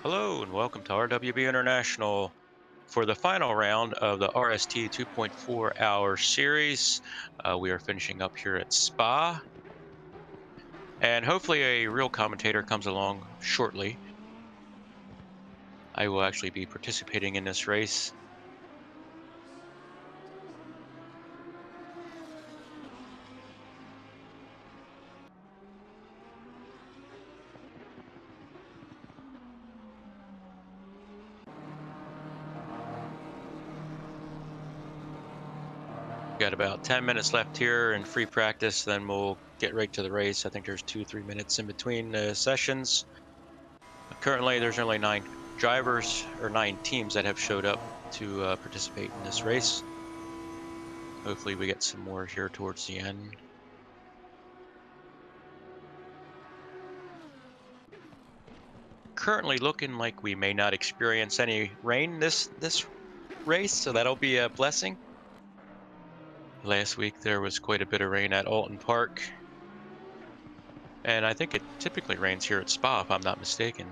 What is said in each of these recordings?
Hello and welcome to RWB International for the final round of the RST 2.4-hour series. We are finishing up here at Spa, and hopefully a real commentator comes along shortly. I will actually be participating in this race. Got about 10 minutes left here in free practice, then we'll get right to the race. I think there's 2 or 3 minutes in between sessions. Currently, there's only 9 drivers or 9 teams that have showed up to participate in this race. Hopefully we get some more here towards the end. Currently looking like we may not experience any rain this race, so that'll be a blessing. Last week there was quite a bit of rain at Alton Park, and I think it typically rains here at Spa if I'm not mistaken.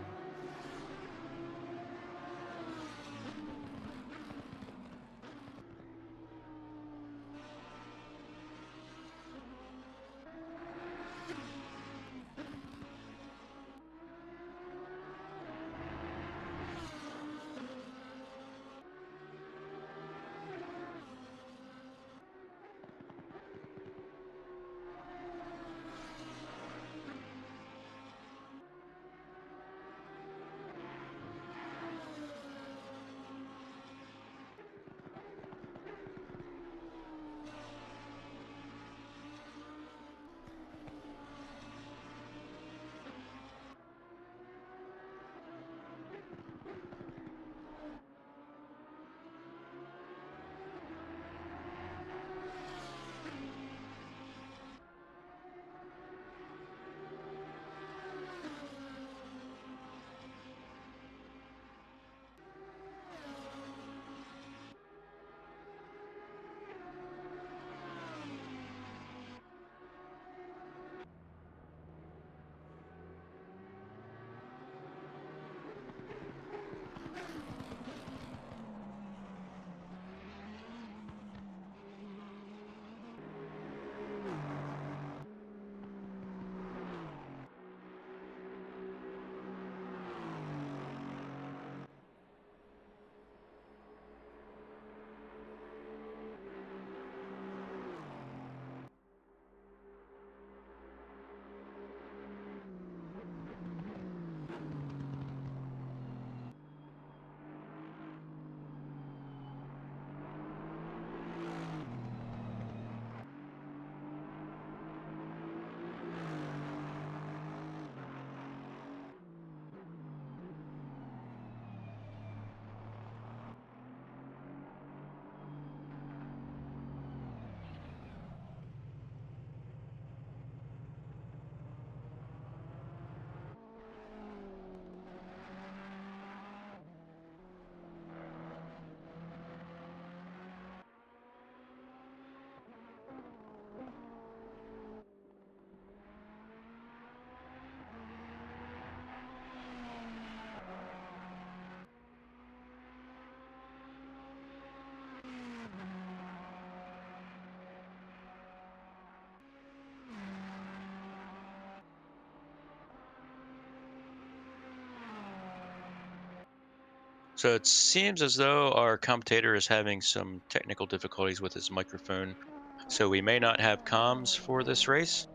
So it seems as though our commentator is having some technical difficulties with his microphone, so we may not have comms for this race.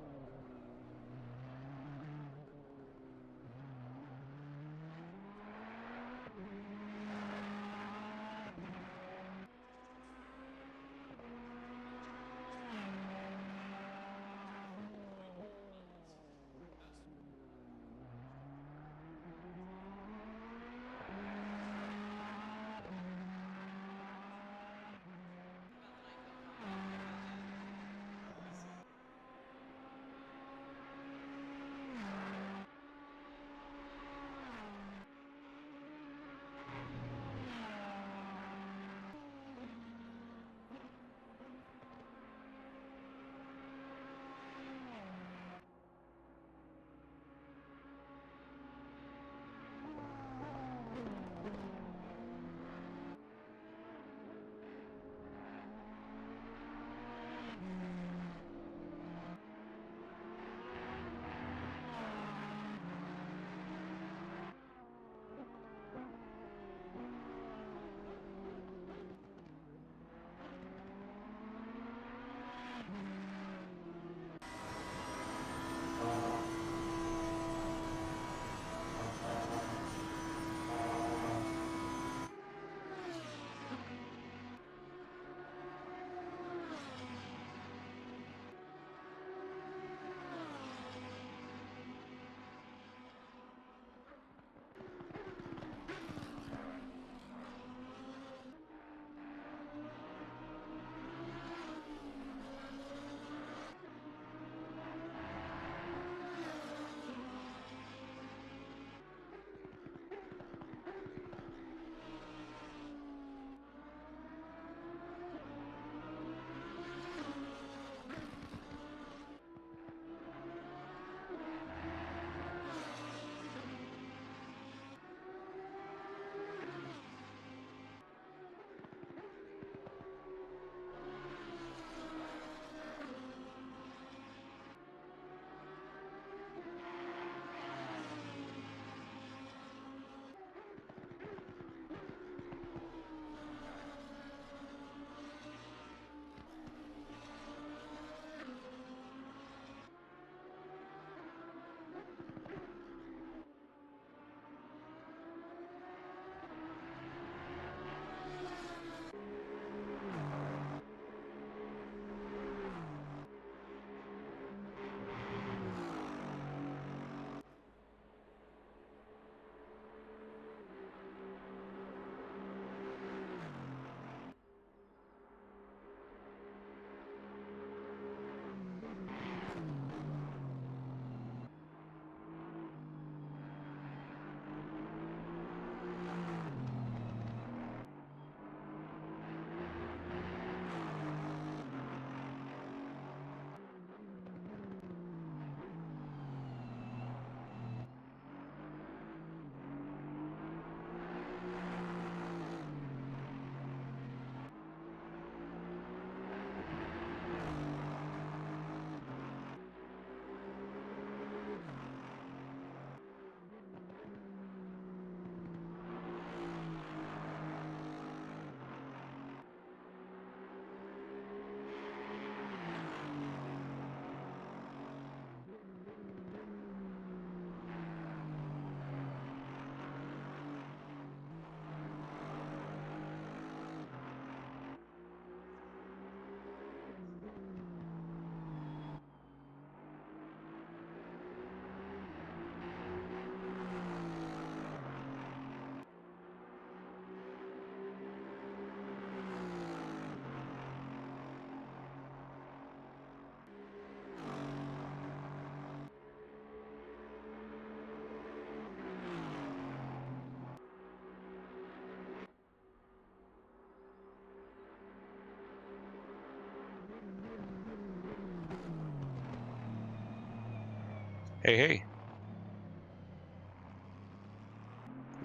Hey, hey.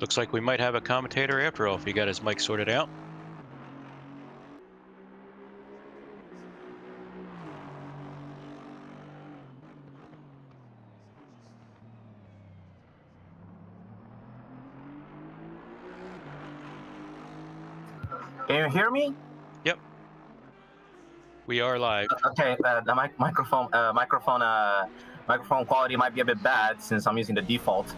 Looks like we might have a commentator after all if he got his mic sorted out. Can you hear me? Yep. We are live. Okay, the microphone quality might be a bit bad since I'm using the default.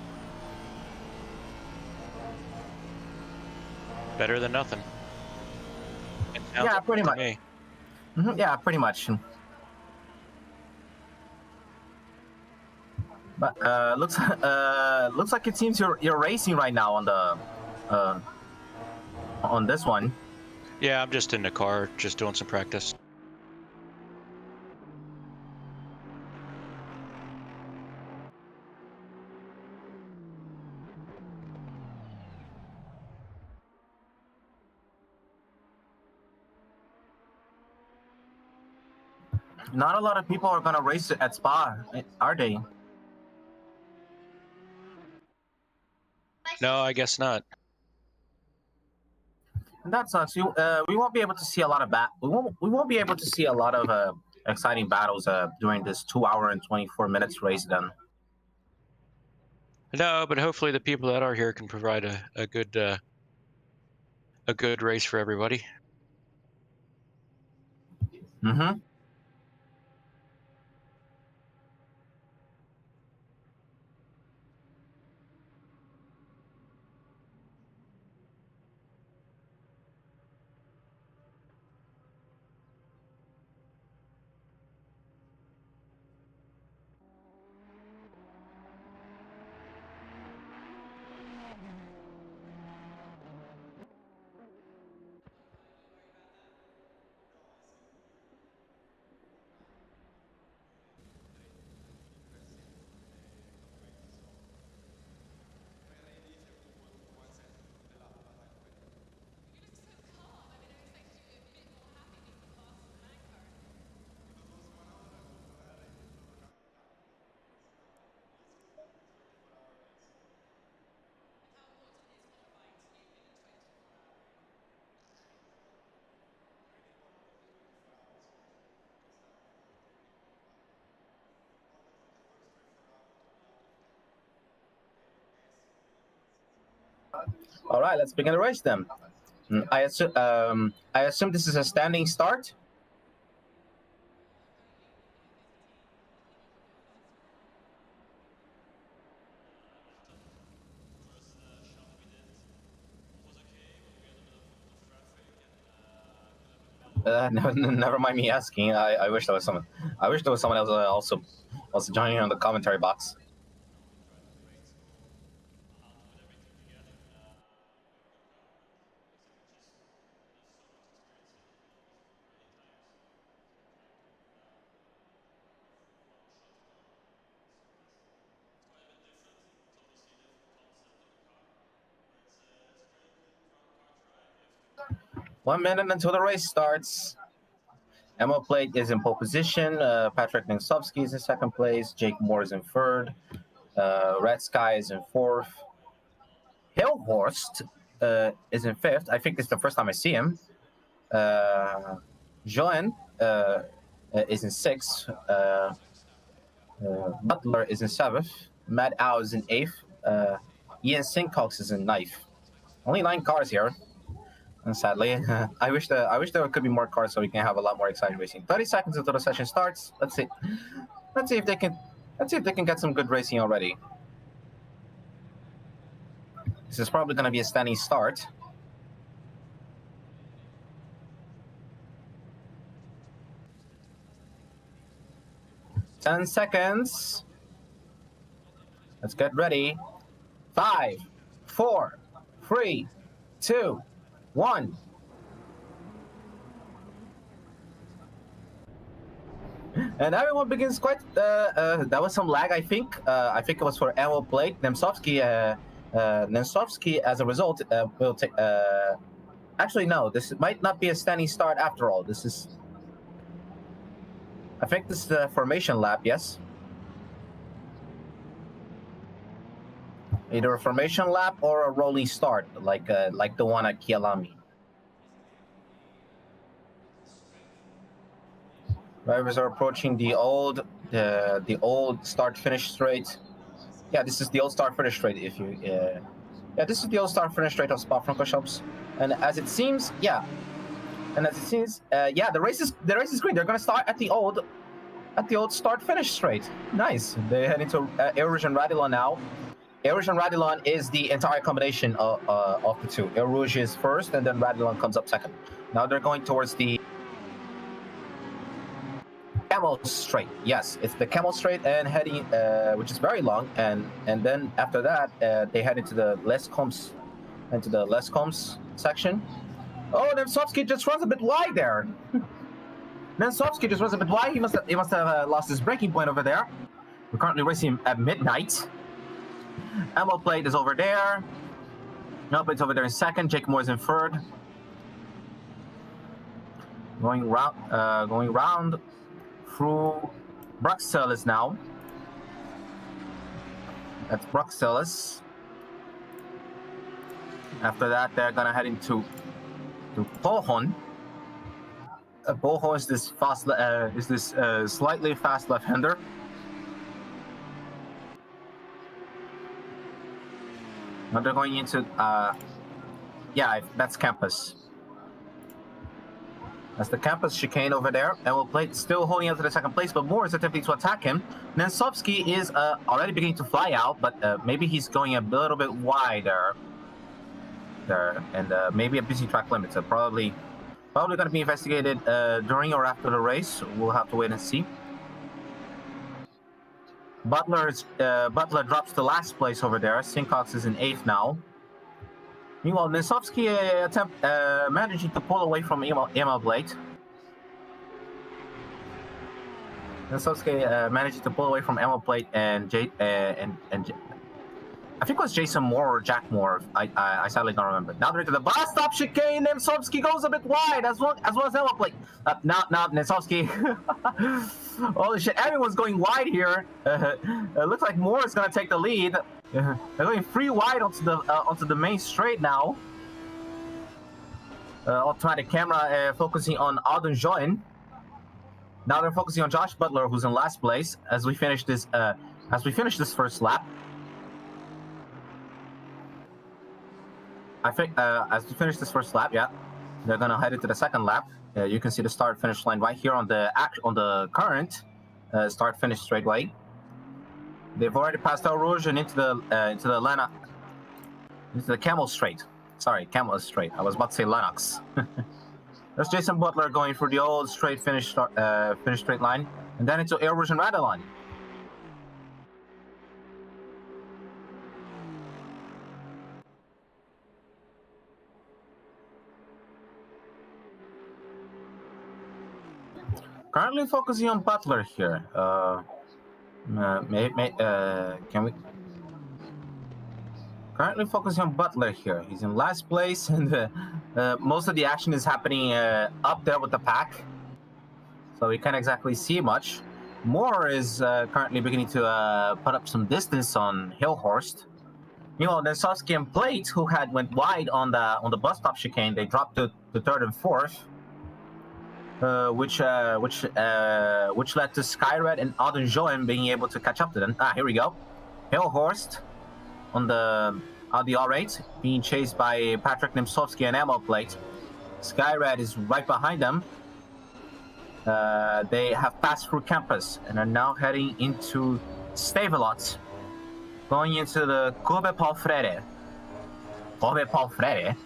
Better than nothing. Yeah, pretty much. Me. Yeah, pretty much. But looks like it seems you're racing right now on this one. Yeah, I'm just in the car, just doing some practice. Not a lot of people are gonna race at Spa, are they? No, I guess not. That sucks. We won't be able to see a lot of we won't be able to see a lot of exciting battles during this 2 hour and 24 minutes race then. No, but hopefully the people that are here can provide a good race for everybody. Mm-hmm. All right, let's begin the race then. I assume this is a standing start. Never mind me asking. I wish there was someone. I wish there was someone else also joining on the commentary box. One minute until the race starts. Emma Plate is in pole position. Patrick Ningsovsky is in second place. Jake Moore is in third. Red Sky is in fourth. Hillhorst is in fifth. I think this is the first time I see him. Joan is in sixth. Butler is in seventh. Matt Au is in eighth. Ian Sincox is in ninth. Only 9 cars here. And sadly, I wish there could be more cars so we can have a lot more exciting racing. 30 seconds until the session starts. Let's see if they can get some good racing already. This is probably going to be a standing start. Ten seconds. Let's get ready. 5, 4, 3, 2, 1. And everyone begins quite. That was some lag, I think. I think it was for Emil Plate. Nemtsovsky, as a result, will take. Actually, no. This might not be a standing start after all. This is. I think this is the formation lap. Yes. Either a formation lap or a rolling start, like the one at Kialami. Drivers are approaching the old start-finish straight. Yeah, this is the old start-finish straight. If you, yeah, this is the old start-finish straight of Spa-Francorchamps. And as it seems, yeah, the race is green. They're gonna start at the old start-finish straight. Nice. They head into Air Rouge and Radilon now. Air Rouge and Radilon is the entire combination of the two. Air Rouge is first, and then Radilon comes up second. Now they're going towards the Camel Straight. Yes, it's the Camel Straight, and heading, which is very long, and then after that, they head into the Les Combs section. Oh, Nemtsovsky just runs a bit wide there. Nemtsovsky just runs a bit wide. He must have lost his braking point over there. We're currently racing at midnight. Ammo plate is over there. No plate's over there in second. Jake Moore's in third. Going round through Bruxelles now. That's Bruxelles. After that, they're gonna head into Pohon. Pohon is this slightly fast left-hander. Now they're going into yeah, that's Campus. That's the Campus chicane over there, and we'll play still holding on to the second place, but Moore is attempting to attack him. Nemtsovsky is already beginning to fly out, but maybe he's going a little bit wider there, and maybe a busy track limit. So probably going to be investigated during or after the race. We'll have to wait and see. Butler drops to last place over there. Sincox is in 8th now. Meanwhile, Nemtsovsky managing to pull away from Emil Blade. Nemtsovsky managing to pull away from Emil Blade and I think it was Jason Moore or Jack Moore. I sadly don't remember. Now they're into the bus stop chicane. Nemtsovsky goes a bit wide as well as Emil Blade. Now Nemtsovsky. Holy shit! Everyone's going wide here. It looks like Moore is gonna take the lead. They're going 3 wide onto the main straight now. Automatic camera focusing on Alden Join. Now they're focusing on Josh Butler, who's in last place as we finish this first lap. I think as we finish this first lap, yeah, they're gonna head into the second lap. You can see the start-finish line right here on the current start-finish straightaway. They've already passed El Rouge and into the Camel Straight. Sorry, Camel Straight. I was about to say Lennox. There's Jason Butler going for the old straight finish straight line, and then into Air Rouge and Radilon. Currently focusing on Butler here. Can we? Currently focusing on Butler here. He's in last place, and most of the action is happening up there with the pack, so we can't exactly see much. Moore is currently beginning to put up some distance on Hillhorst. Meanwhile, Nemtsovsky and Plate, who went wide on the bus stop chicane, they dropped to 3rd and 4th. Which led to Skyred and Auden Joen being able to catch up to them. Here we go. Hillhorst on the R8 being chased by Patrick Nemtsovsky and Ammo Plate. Skyred is right behind them. They have passed through Campus and are now heading into Stavelot, going into the Kobe Paul Freire. Kobe Paul Freire?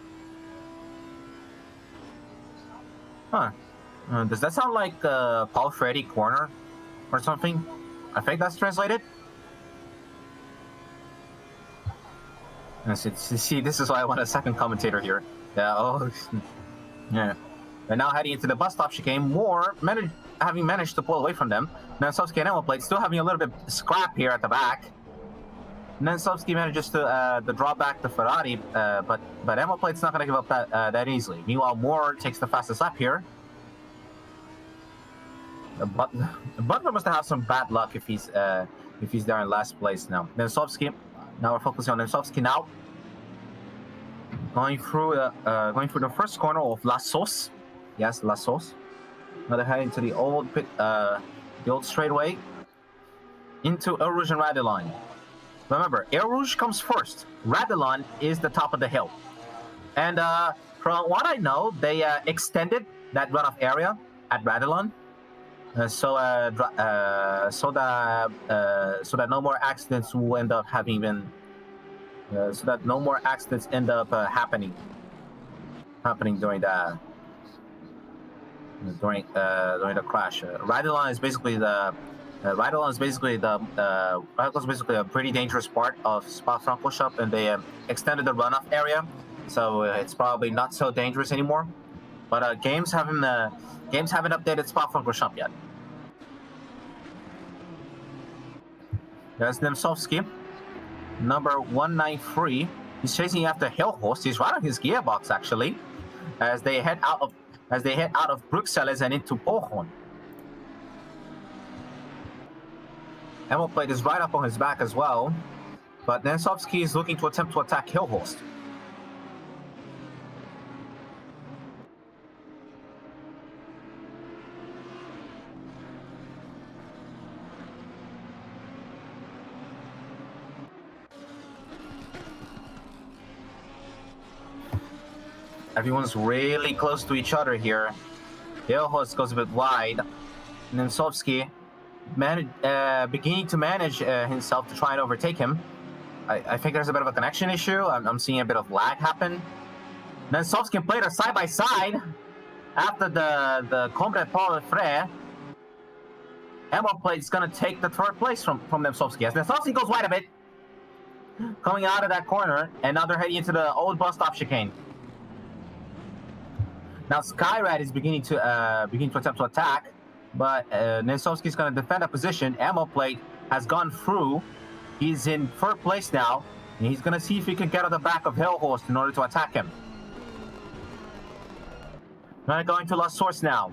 Huh. Does that sound like Paul Freddy Corner or something? I think that's translated. See, this is why I want a second commentator here. Yeah, oh, yeah. They're now heading into the bus stop chicane. Moore having managed to pull away from them. Nemtsovsky and Emil Plate still having a little bit scrap here at the back. Nemtsovsky manages to draw back the Ferrari, but Emil Plate's not going to give up that easily. Meanwhile, Moore takes the fastest lap here. Butler must have some bad luck if he's there in last place now. Nemtsovsky Now we're focusing on Nemtsovsky now. Going through the first corner of La Sauce. Yes, La Sauce. Now they're heading to the old straightaway into Eau Rouge and Radillon. Remember, Eau Rouge comes first. Radillon is the top of the hill. And from what I know, they extended that runoff area at Radillon, so that no more accidents will end up having been. So that no more accidents end up happening during the crash. Radillon is basically a pretty dangerous part of Spa-Francorchamps, and they extended the runoff area, so it's probably not so dangerous anymore. But games haven't updated Spa-Francorchamps yet. There's Nemtsovsky, number 193. He's chasing after Hillhorst. He's right on his gearbox actually, as they head out of Bruxelles and into Pohon. Ammo plate is right up on his back as well, but Nemtsovsky is looking to attempt to attack Hillhorst. Everyone's really close to each other here. Hillhorst goes a bit wide. Nemtsovsky beginning to manage himself to try and overtake him. I think there's a bit of a connection issue. I'm seeing a bit of lag happen. Nemtsovsky and Plate are side by side after the Combat Paul Frere. Ammo Plate is going to take the third place from Nemtsovsky. As Nemtsovsky goes wide a bit, coming out of that corner, and now they're heading into the old bus stop chicane. Now Skyrad is beginning to attempt to attack, but Nemtsovsky is going to defend a position. Ammo Plate has gone through. He's in third place now, and he's going to see if he can get on the back of Hillhorst in order to attack him. Now going to La Source now.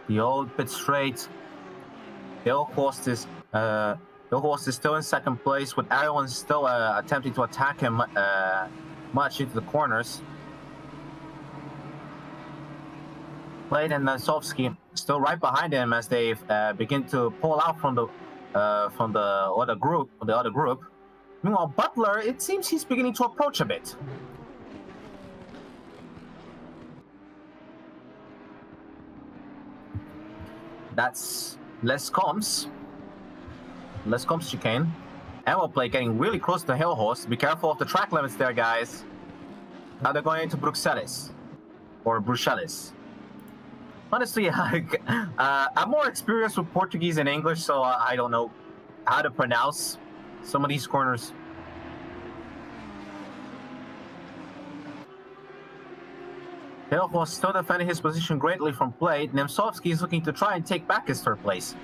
The old pit straight. Hillhorst is still in second place, with everyone still attempting to attack him much into the corners. Plate and Nemtsovsky still right behind him as they begin to pull out from the other group. Meanwhile, Butler, it seems he's beginning to approach a bit. That's Les Combs chicane. Ammo Plate getting really close to Hillhorst. Be careful of the track limits there, guys. Now they're going into Bruxelles. Or Bruxelles. Honestly, I'm more experienced with Portuguese and English, so I don't know how to pronounce some of these corners. Hillhorst still defending his position greatly from Plate. Nemtsovsky is looking to try and take back his third place.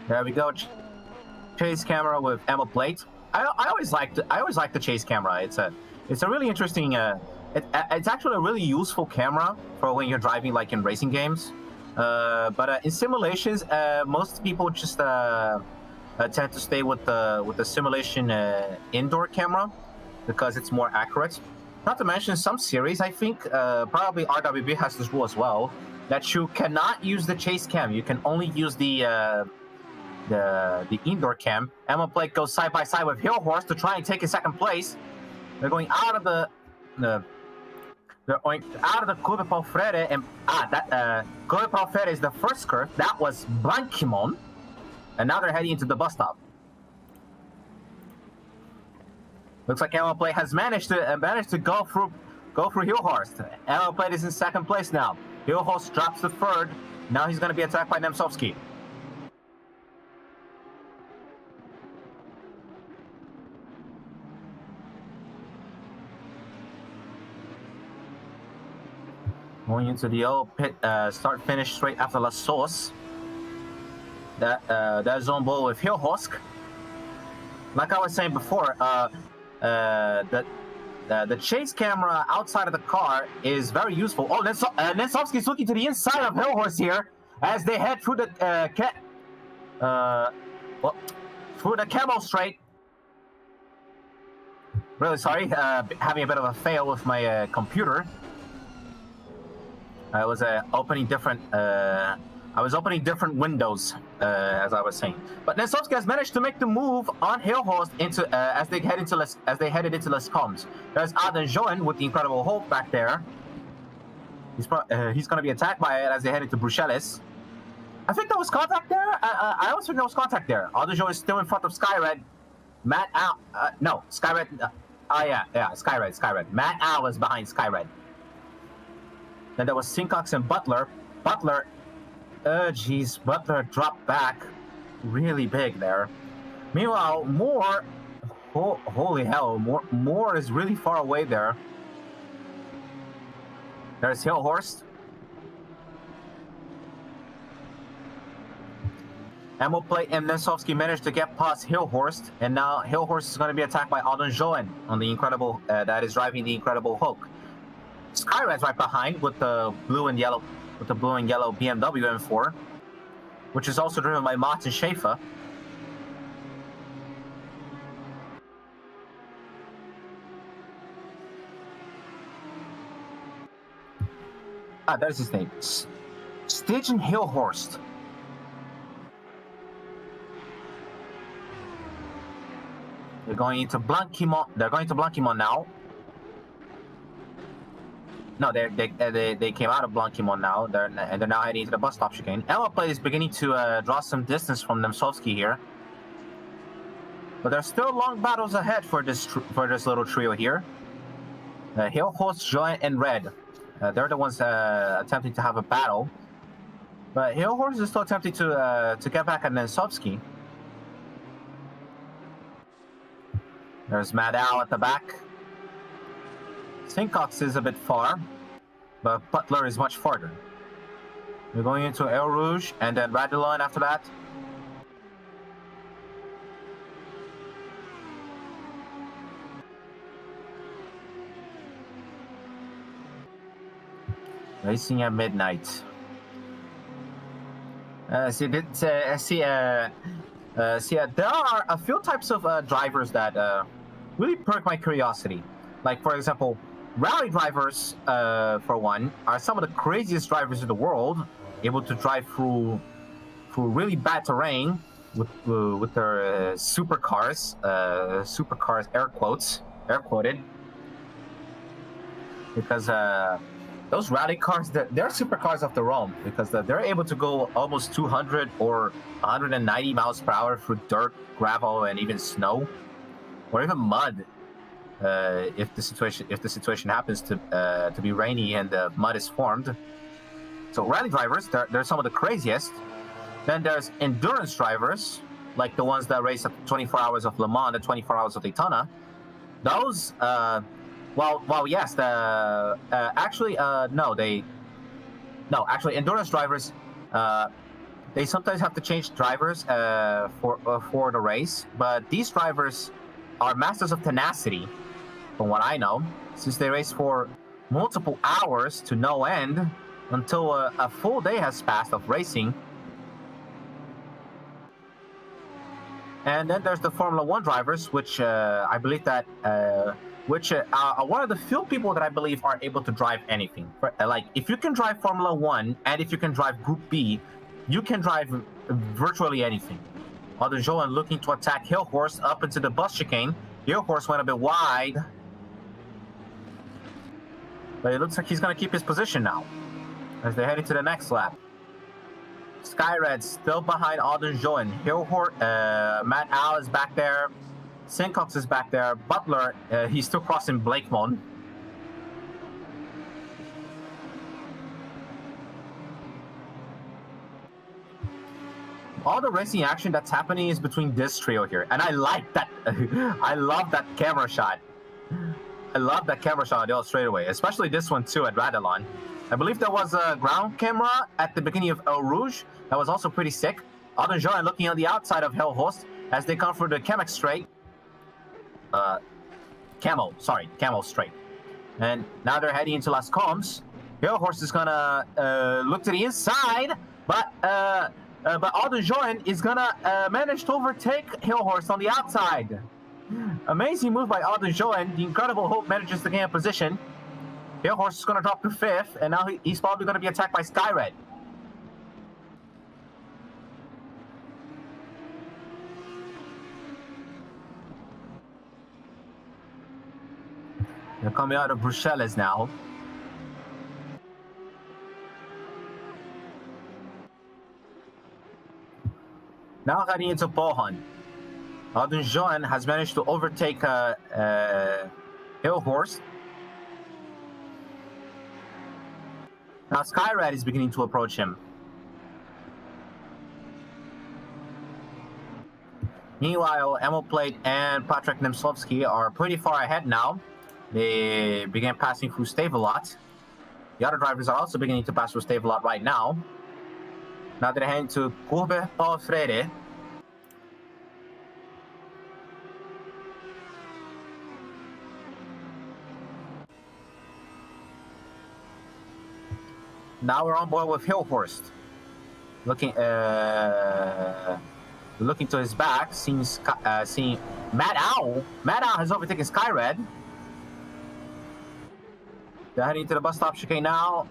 There we go. Chase camera with Ammo Plate. I always like the chase camera. It's a really interesting. It's actually a really useful camera for when you're driving, like in racing games. But in simulations, most people just tend to stay with the simulation indoor camera because it's more accurate. Not to mention some series, I think probably RWB has this rule as well, that you cannot use the chase cam. You can only use the indoor cam. Ammo Plate goes side by side with Hillhorst to try and take his second place. They're going out of the Curva Paul Freire, and Curva Paul Freire is the first curve. That was Blanquimon, and now they're heading into the bus stop. Looks like Ammo Plate has managed to go through Hillhorst. Ammo Plate is in second place now. Hillhorst drops to third. Now he's going to be attacked by Nemtsovsky. Going into the old pit, start finish straight after La Source. That zone ball with Hillhorst. Like I was saying before, The chase camera outside of the car is very useful. Oh, Nensovsky's looking to the inside of Hillhorse here as they head through the through the Camel Straight. Really sorry, having a bit of a fail with my computer. I was opening different windows, as I was saying. But Nensovsky has managed to make the move on Hillhorst into as they headed into Les Combes. There's Aden Joen with the Incredible Hulk back there. He's going to be attacked by it as they head into Bruxelles. I think there was contact there. I always think there was contact there. Aden Joen is still in front of Skyred. Matt Al, no, Skyred. Skyred. Matt Al was behind Skyred. Then there was Sincox and Butler. Butler dropped back really big there. Meanwhile, Moore, holy hell, Moore is really far away there. There's Hillhorst. And Nensovsky managed to get past Hillhorst, and now Hillhorst is going to be attacked by Aden Joen on the Incredible, that is driving the Incredible Hulk. Skyred's right behind with the blue and yellow BMW M4, which is also driven by Martin Schaefer. There's his name. Stygian Hillhorst. They're going to Blanquimont now. No, they came out of Blanquimont now. They're now heading to the bus stop chicane. Plate is beginning to draw some distance from Nensovsky here, but there's still long battles ahead for this little trio here. Hillhorst, Joen, and Red. They're the ones attempting to have a battle, but Hillhorst is still attempting to get back at Nensovsky. There's Mad Al at the back. Sincox is a bit far, but Butler is much farther. We're going into El Rouge and then Radulon after that. Racing at midnight. There are a few types of drivers that really perk my curiosity. Like, for example, rally drivers, for one, are some of the craziest drivers in the world, able to drive through really bad terrain with their supercars, air quoted, because those rally cars, they're supercars of their own, because they're able to go almost 200 or 190 miles per hour through dirt, gravel, and even snow, or even mud. If the situation happens to be rainy and the mud is formed. So rally drivers, they're some of the craziest. Then there's endurance drivers, like the ones that race at 24 hours of Le Mans, the 24 hours of Daytona. Those, endurance drivers, they sometimes have to change drivers for the race, but these drivers are masters of tenacity, from what I know, since they race for multiple hours to no end until a full day has passed of racing. And then there's the Formula One drivers, which I believe that are one of the few people that I believe are able to drive anything. Like, if you can drive Formula One and if you can drive Group B, you can drive virtually anything. Aden Joen looking to attack Hillhorst up into the bus chicane. Hillhorst went a bit wide, but it looks like he's going to keep his position now as they head into the next lap. Skyred still behind Aden Joen. Matt Al is back there. Sincox is back there. Butler, he's still crossing Blakemont. All the racing action that's happening is between this trio here, and I like that. I love that camera shot. I love that camera shot on the straightaway, especially this one too at Radulon. I believe there was a ground camera at the beginning of El Rouge that was also pretty sick. Aden Joen looking on the outside of Hillhorst as they come through the Kamek Straight. Camel straight. And now they're heading into Las Combs. Hill Horse is gonna look to the inside, but Alden Join is gonna manage to overtake Hill Horse on the outside. Amazing move by Alden Join. The Incredible Hope manages to gain a position. Hill Horse is gonna drop to 5th, and now he's probably gonna be attacked by Skyred. They're coming out of Bruxelles now. Now heading into Pohon. Alden Joan has managed to overtake Hill Horse. Now Skyred is beginning to approach him. Meanwhile, Emilplate and Patrick Nemslovsky are pretty far ahead now. They began passing through Stavelot. The other drivers are also beginning to pass through Stavelot right now. Now they're heading to Curve Paul Freire. Now we're on board with Hillhorst. Looking to his back, seeing Mad Owl. Mad Owl has overtaken Skyred. They're heading to the bus stop chicane now.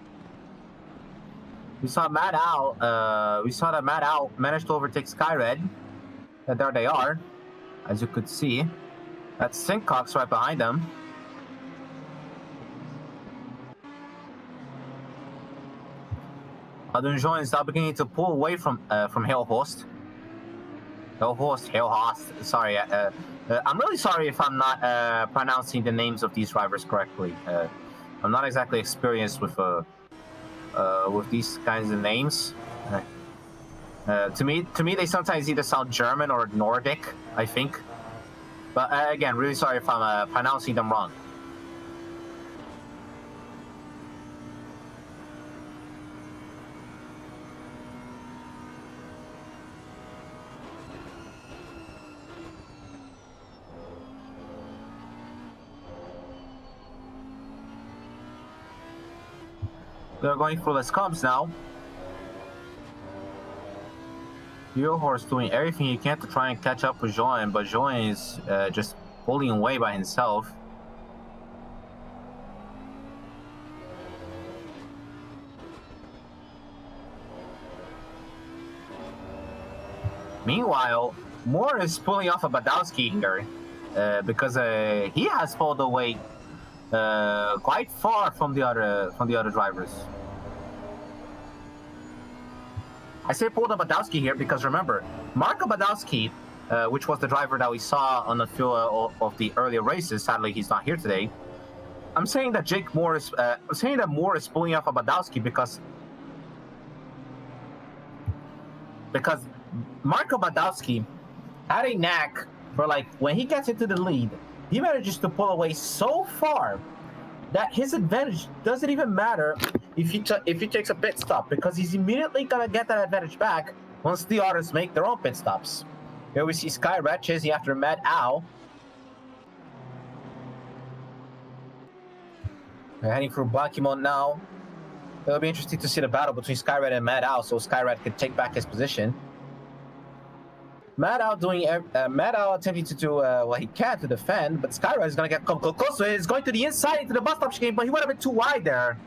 We saw Mad Owl. We saw that Mad Owl managed to overtake Skyred. And there they are, as you could see. That's Sincox right behind them. Adunjon is now beginning to pull away from Hillhorst. Hillhorst. Sorry, I'm really sorry if I'm not pronouncing the names of these drivers correctly. I'm not exactly experienced with these kinds of names. To me, they sometimes either sound German or Nordic, I think. But again, really sorry if I'm pronouncing them wrong. They're going through Les Combs now. Hillhorst doing everything he can to try and catch up with Joan, but Joan is just pulling away by himself. Meanwhile, Moore is pulling off a Badowski here because he has pulled away quite far from the other drivers. I say pulled up Badowski here because remember, Marko Badowski, which was the driver that we saw on the field of the earlier races, sadly he's not here today. I'm saying that Moore is pulling off a Badowski because Marko Badowski had a knack for, like, when he gets into the lead, he manages to pull away so far that his advantage doesn't even matter if he takes a pit stop, because he's immediately gonna get that advantage back once the others make their own pit stops. Here we see Skyred chasing after Mad Owl. They're heading through Blackimon now. It'll be interesting to see the battle between Skyred and Mad Owl, so Skyred can take back his position. Mad Owl attempting to do what he can to defend, but Skyred is going to come close to it. He's going to the inside into the bus stop chicane, but he went a bit too wide there.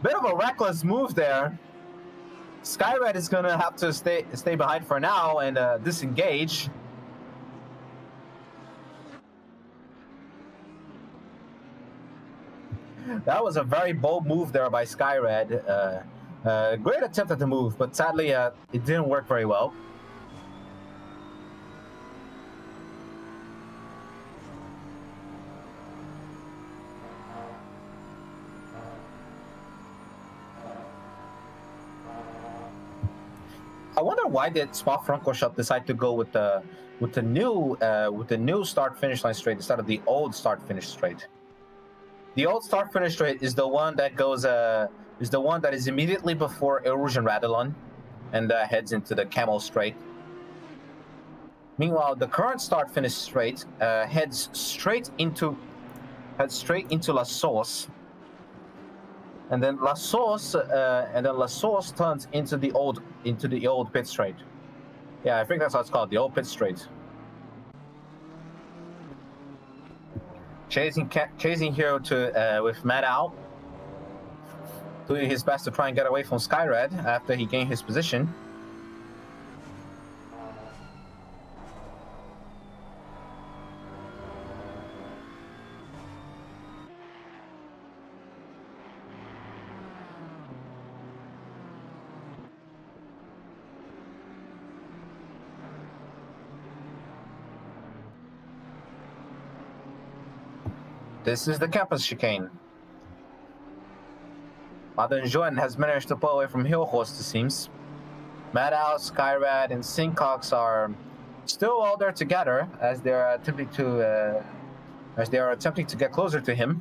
Bit of a reckless move there. Skyred is going to have to stay behind for now and disengage. That was a very bold move there by Skyred. Great attempt at the move, but sadly it didn't work very well. I wonder why did Spa-Francorchamps decide to go with the new start-finish line straight instead of the old start-finish straight. The old start-finish straight is the one that goes that is immediately before Erosion Radalon and heads into the Camel Straight. Meanwhile, the current start-finish straight heads straight into La Source, and then La Source turns into the old pit straight. Yeah, I think that's how it's called, the old pit straight. Chasing here with Matt out, doing his best to try and get away from Skyred after he gained his position. This is the campus chicane. Joan has managed to pull away from Hillhorse, it seems. Maddow, Skyrad, and Sincox are still all there together as they are attempting to get closer to him.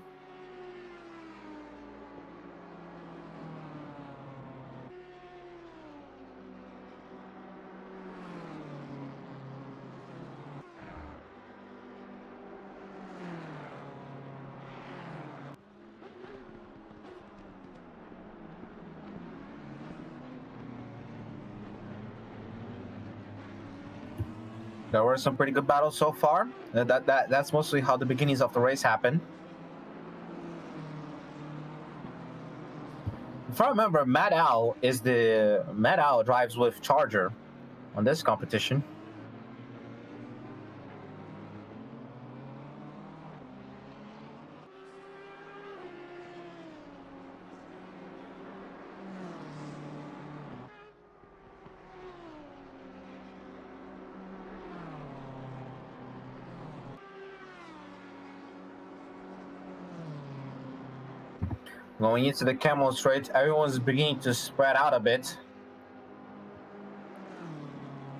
There were some pretty good battles so far. That's mostly how the beginnings of the race happen. If I remember, Mad Owl drives with Charger on this competition. Going into the camel straight, everyone's beginning to spread out a bit.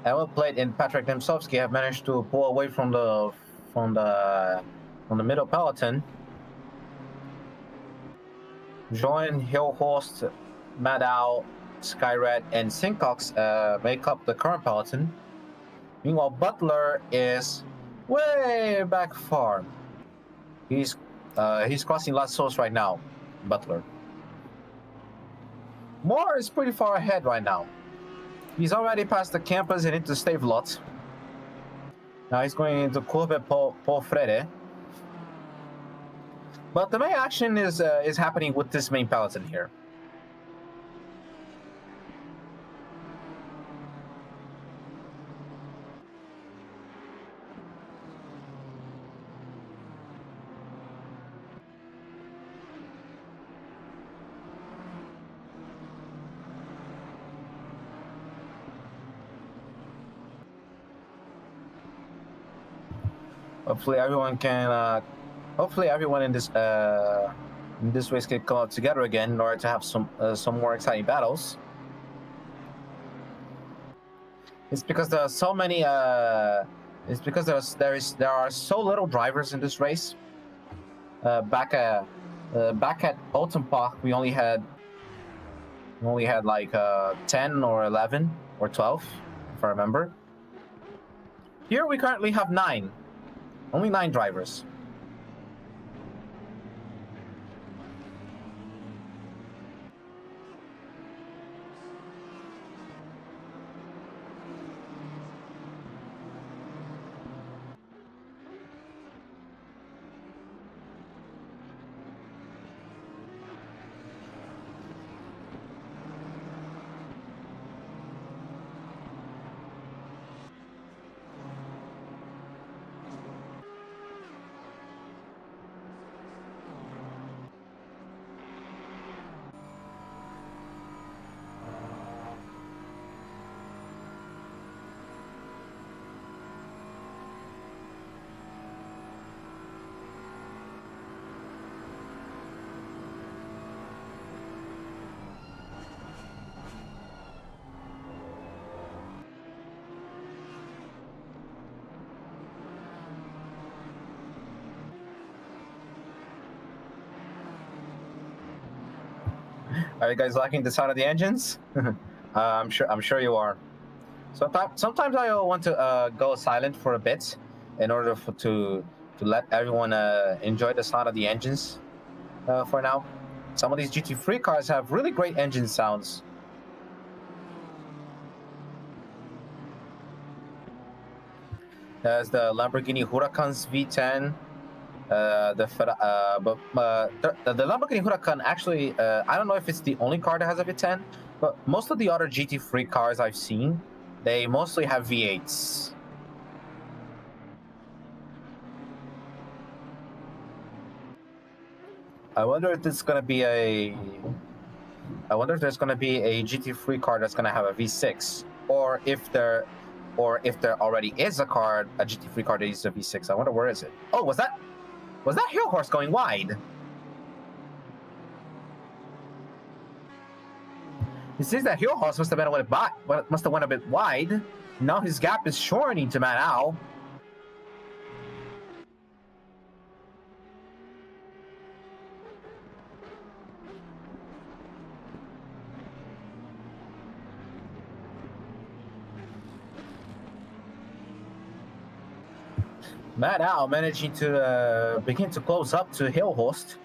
Ella Plate and Patrick Nemtsovsky have managed to pull away from the middle peloton. Join Hillhorst, Maddow, Skyred, and Sincox make up the current peloton. Meanwhile, Butler is way back far. He's crossing La Source right now. Butler. Moore is pretty far ahead right now. He's already past the campus and into Stavelot. Now he's going into Corbett Paul Frede. But the main action is happening with this main peloton here. Hopefully everyone in this race can come up together again in order to have some more exciting battles. It's because there are so many. It's because there are so little drivers in this race. Back at Bolton Park, we only had like 10 or 11 or 12, if I remember. Here we currently have 9. Only 9 drivers. Are you guys liking the sound of the engines? I'm sure you are. Sometimes I want to go silent for a bit in order to let everyone enjoy the sound of the engines for now. Some of these GT3 cars have really great engine sounds. There's the Lamborghini Huracan's V10. The Lamborghini Huracan actually, I don't know if it's the only car that has a V10, but most of the other GT3 cars I've seen, they mostly have V8s. I wonder if there's gonna be a GT3 car that's gonna have a V6, or if there already is a GT3 car that uses a V6. I wonder where is it? Oh, was that Hill Horse going wide? It seems that Hill Horse must have went a bit wide. Now his gap is shortening to Matt Owl. Matt Owl managing to begin to close up to Hill Horse.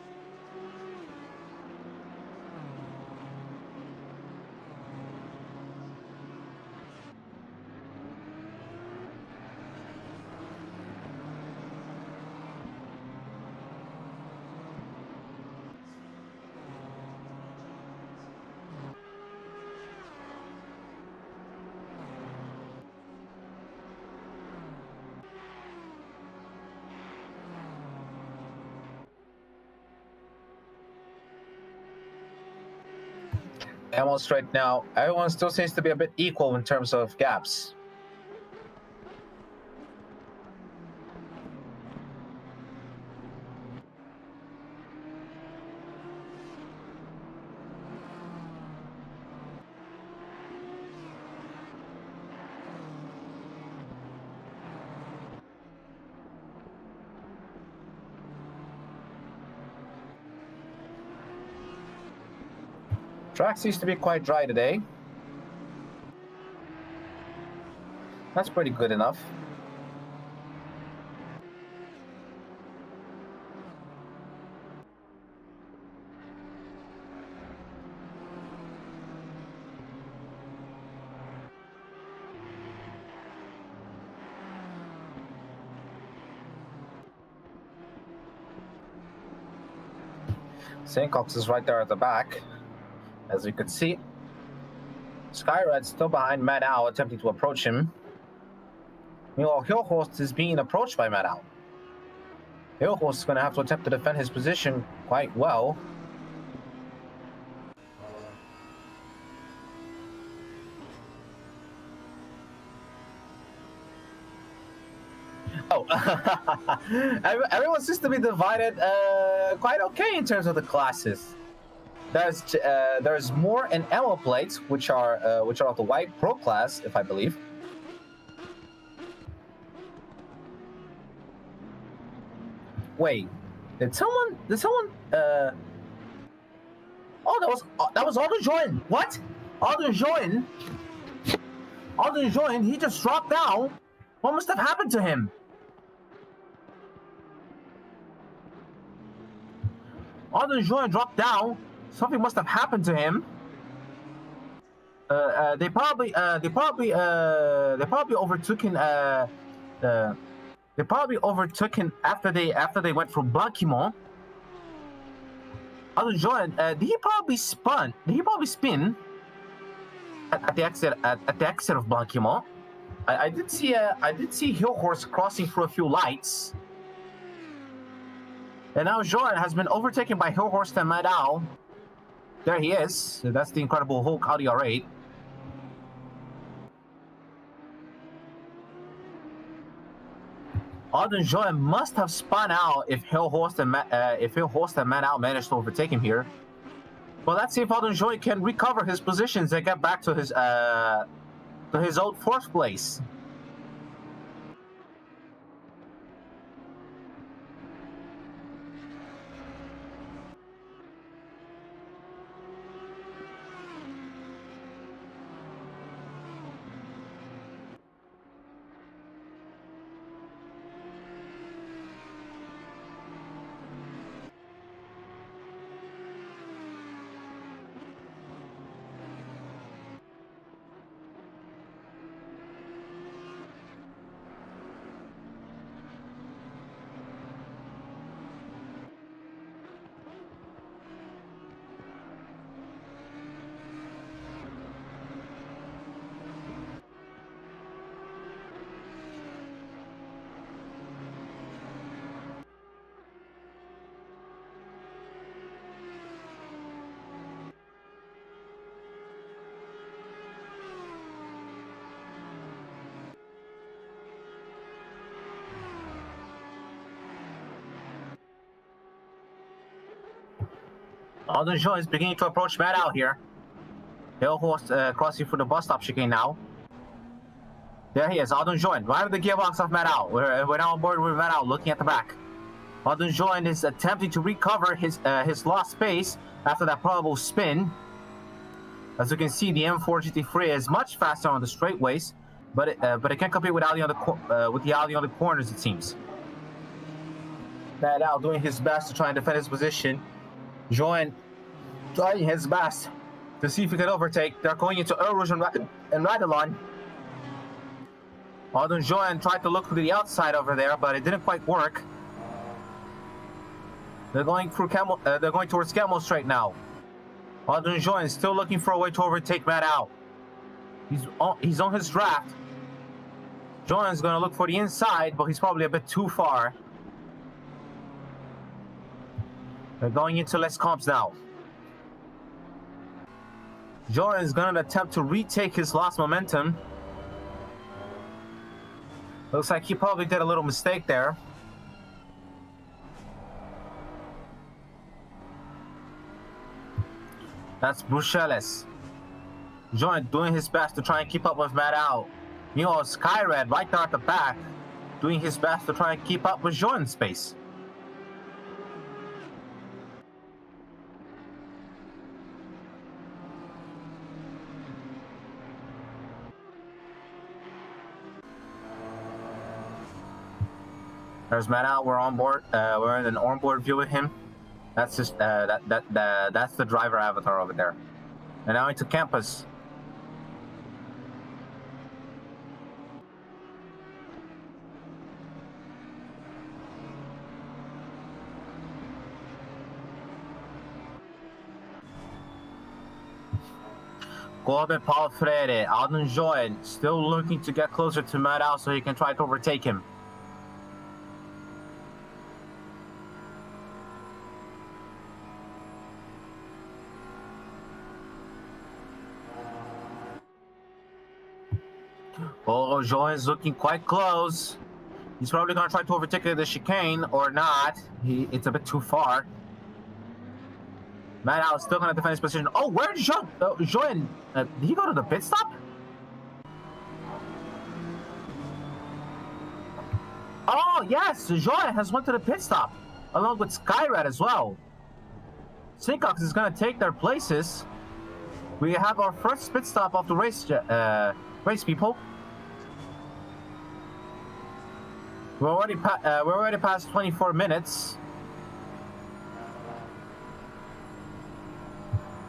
Almost right now, everyone still seems to be a bit equal in terms of gaps. Track seems to be quite dry today. That's pretty good enough. St. Cox is right there at the back. As you can see, Skyred's still behind Matt Owl, attempting to approach him. Meanwhile, Hillhorst is being approached by Matt Owl. Hillhorst is going to have to attempt to defend his position quite well. Oh, everyone seems to be divided quite okay in terms of the classes. There's more in ammo plates, which are of the white pro class, if I believe. Wait, did someone? Oh, that was Aldo Join. What? Aldo Join? He just dropped down. What must have happened to him? Aldo Join dropped down. Something must have happened to him. They probably overtook him. They probably overtook him after they went from Blanquimont. Aldo Join, did he probably spin at the exit of Blanquimont? I did see Hill Horse crossing through a few lights. And now Joan has been overtaken by Hill Horse and Matt Owl. There he is. That's the Incredible Hulk Audi R8. Alden Joan must have spun out if Hill Horse and Matt Owl managed to overtake him here. Well, let's see if Alden Joan can recover his positions and get back to his old fourth place. Alden Joy is beginning to approach Matt out here. Hillhorse crossing through the bus stop chicane now. There he is, Alden Joy, right at the gearbox of Matt out. We're now on board with Matt out, looking at the back. Alden Joy is attempting to recover his lost space after that probable spin. As you can see, the M4 GT3 is much faster on the straightaways, but it can't compete with the Audi on the corners, it seems. Matt out doing his best to try and defend his position. Joy trying his best to see if he can overtake. They're going into Eau Rouge and Radilon. Alden Joy tried to look to the outside over there, but it didn't quite work. They're going through they're going towards Camel Straight now. Alden Joy is still looking for a way to overtake Matt out. He's on his draft. Joy's going to look for the inside, but he's probably a bit too far. They're going into Les Comps now. Joy is going to attempt to retake his lost momentum. Looks like he probably did a little mistake there. That's Bruxelles. Joy doing his best to try and keep up with Matt out. Meanwhile, Skyred right there at the back, doing his best to try and keep up with Joy in space. There's Matt out. We're on board. We're in an onboard view with him. That's just that's the driver avatar over there. And now into campus. Corbin Paul Freire, Alden Joy still looking to get closer to Matt out so he can try to overtake him. Oh, Joy is looking quite close. He's probably going to try to overtake the chicane, or not. It's a bit too far. Matt out is still going to defend his position. Oh, where did Joy? Did he go to the pit stop? Oh, yes, Joy has went to the pit stop, along with Skyred as well. Sincox is going to take their places. We have our first pit stop of the race, people. We're already past 24 minutes.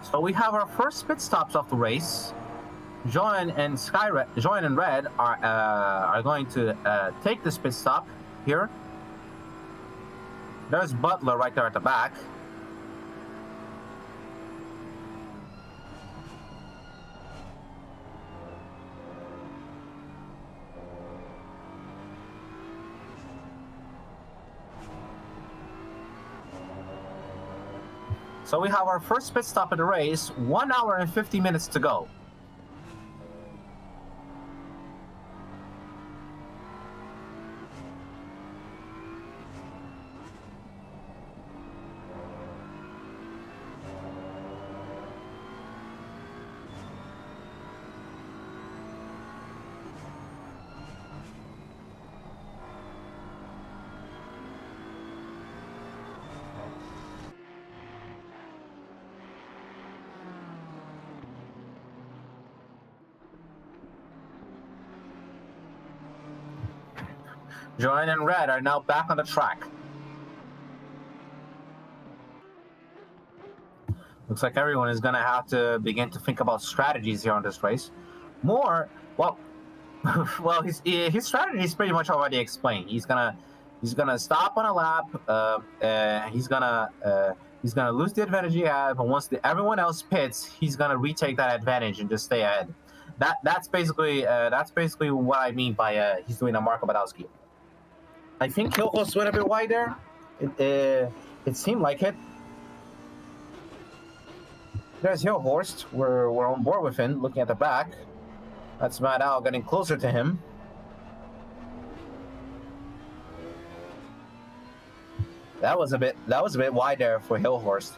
So we have our first pit stops of the race. Joy and Red are going to take this pit stop here. There's Butler right there at the back. So we have our first pit stop of the race, 1 hour and 50 minutes to go. Joy and Red are now back on the track. Looks like everyone is going to have to begin to think about strategies here on this race. Well, his strategy is pretty much already explained. He's gonna stop on a lap. He's gonna lose the advantage he had, but once everyone else pits, he's gonna retake that advantage and just stay ahead. That's basically what I mean by he's doing a Marco Badowski. I think Hilhorst went a bit wide there. It seemed like it. There's Hilhorst. We're on board with him, looking at the back. That's Matt Al getting closer to him. That was a bit wide there for Hilhorst.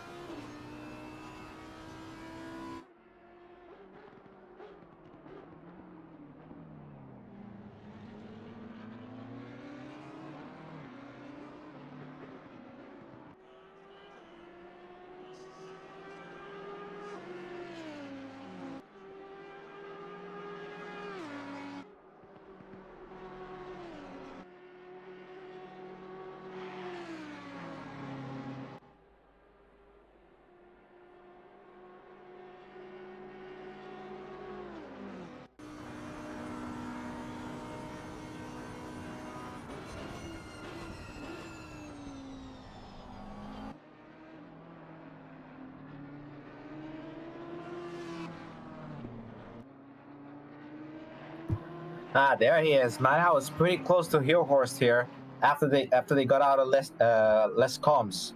Ah, there he is. Madhouse is pretty close to Hillhorst here after they got out of less comms.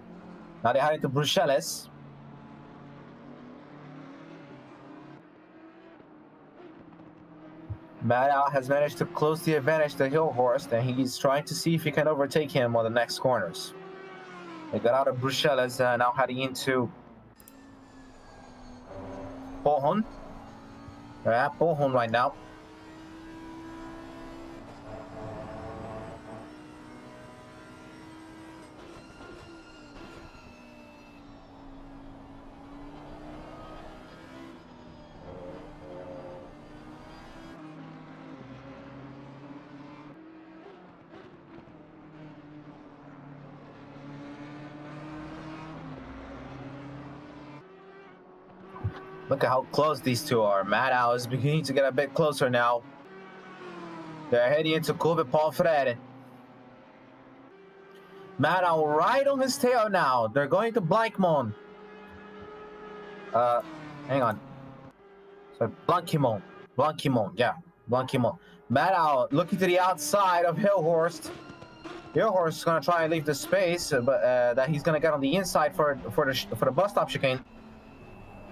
Now they're heading to Bruxelles. Madhouse has managed to close the advantage to Hillhorst, and he's trying to see if he can overtake him on the next corners. They got out of Bruxelles, now heading into Pohon. They're at Pohon right now. Look at how close these two are. Madhouse is beginning to get a bit closer now. They're heading into Kurve Paul Frere. Madhouse right on his tail now. They're going to Blankmon. Hang on. So Blankimon. Yeah. Blankimon. Madhouse looking to the outside of Hillhorst. Hillhorst is going to try and leave the space, but that he's going to get on the inside for the bus stop chicane.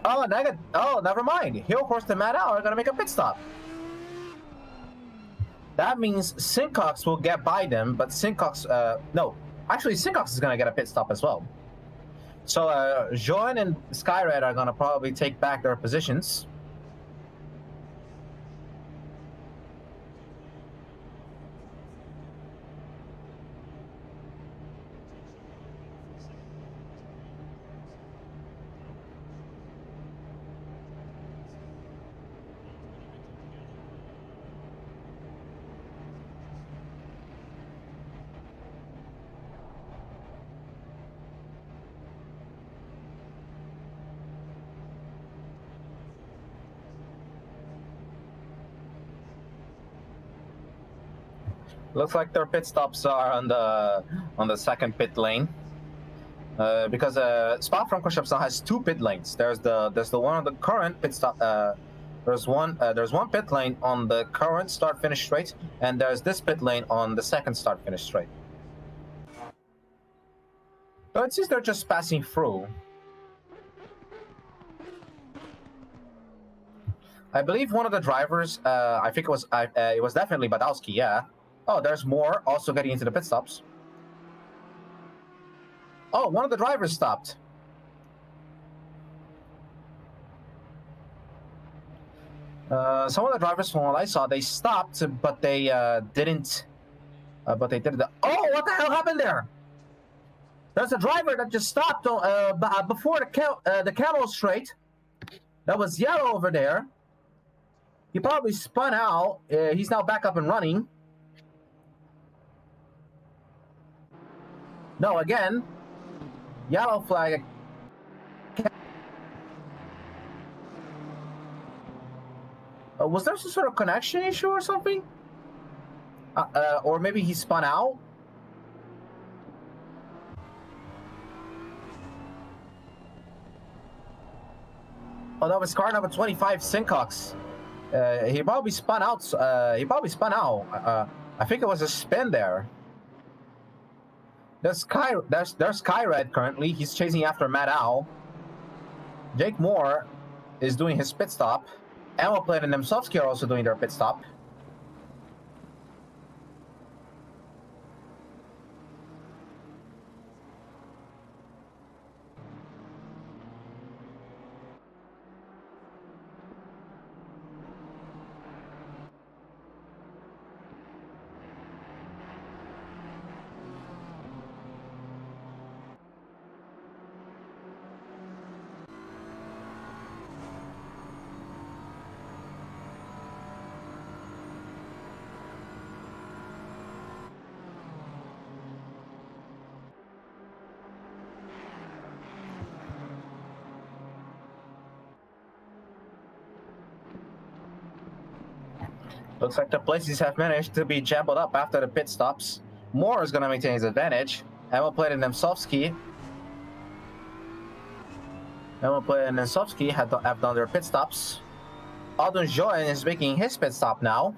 Oh, never mind. Hillhorst and Madhouse are going to make a pit stop. That means Sincox will get by them, but Sincox, no. Actually, Sincox is going to get a pit stop as well. So, Joan and Skyred are going to probably take back their positions. Looks like their pit stops are on the second pit lane, because Spa-Francorchamps now has two pit lanes. There's the one on the current pit stop. There's one pit lane on the current start-finish straight, and there's this pit lane on the second start-finish straight. So it seems they're just passing through. I believe one of the drivers, I think it was definitely Badowski, yeah. Oh, there's more also getting into the pit stops. Oh, one of the drivers stopped. Some of the drivers, from what I saw, they stopped, but they didn't. Oh, what the hell happened there? There's a driver that just stopped before the camel straight. That was yellow over there. He probably spun out. He's now back up and running. No, again, yellow flag. Was there some sort of connection issue or something? Or maybe he spun out? Oh, that was car number 25, Sincox. He probably spun out. I think it was a spin there. There's Skyred currently. He's chasing after Matt Owl. Jake Moore is doing his pit stop. Emilplate and Nemtsovsky are also doing their pit stop. Looks like the places have managed to be jumbled up after the pit stops. Moore is going to maintain his advantage. Emilplate and Nemtsovsky. Emilplate and Nemtsovsky have done their pit stops. Aldon Joen is making his pit stop now.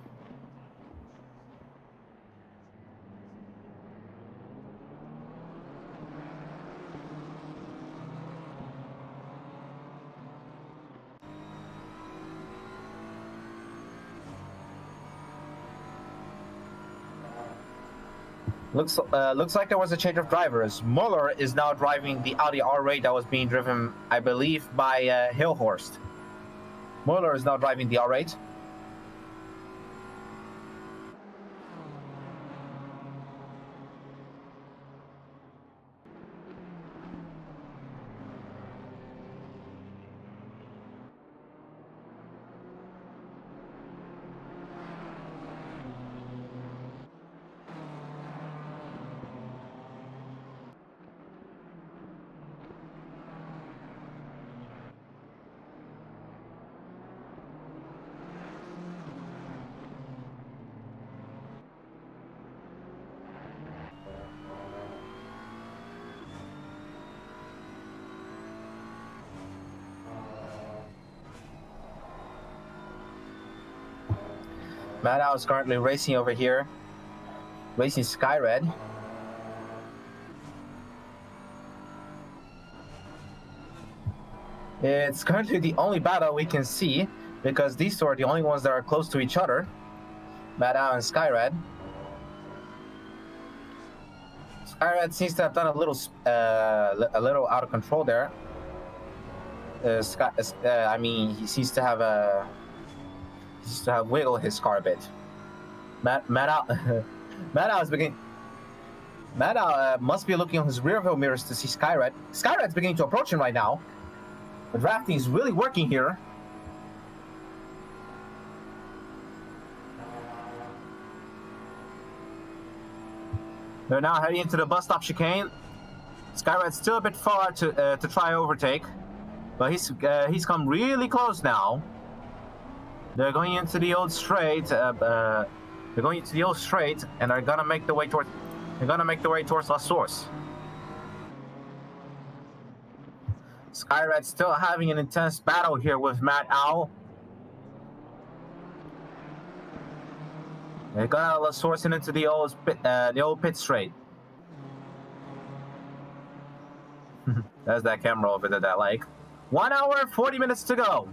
Looks like there was a change of drivers. Muller is now driving the Audi R8 that was being driven, I believe, by Hilhorst. Muller is now driving the R8. Maddow is currently racing over here, racing Skyred. It's currently the only battle we can see because these two are the only ones that are close to each other, Maddow and Skyred. Skyred seems to have done a little out of control there. I mean, he seems to have wiggled his car a bit. Maddow must be looking on his rear view mirrors to see Skyred. Skyred's beginning to approach him right now. The drafting is really working here. They're now heading into the bus stop chicane. Skyred's still a bit far to try overtake, but he's come really close now. They're going into the old straight. They're going into the old straight, and they're gonna make the way towards. They're gonna make the way towards La Source. Skyred's still having an intense battle here with Matt Owl. They got out of La Source and into the old pit straight. There's that camera over there that I like. 1 hour, 40 minutes to go.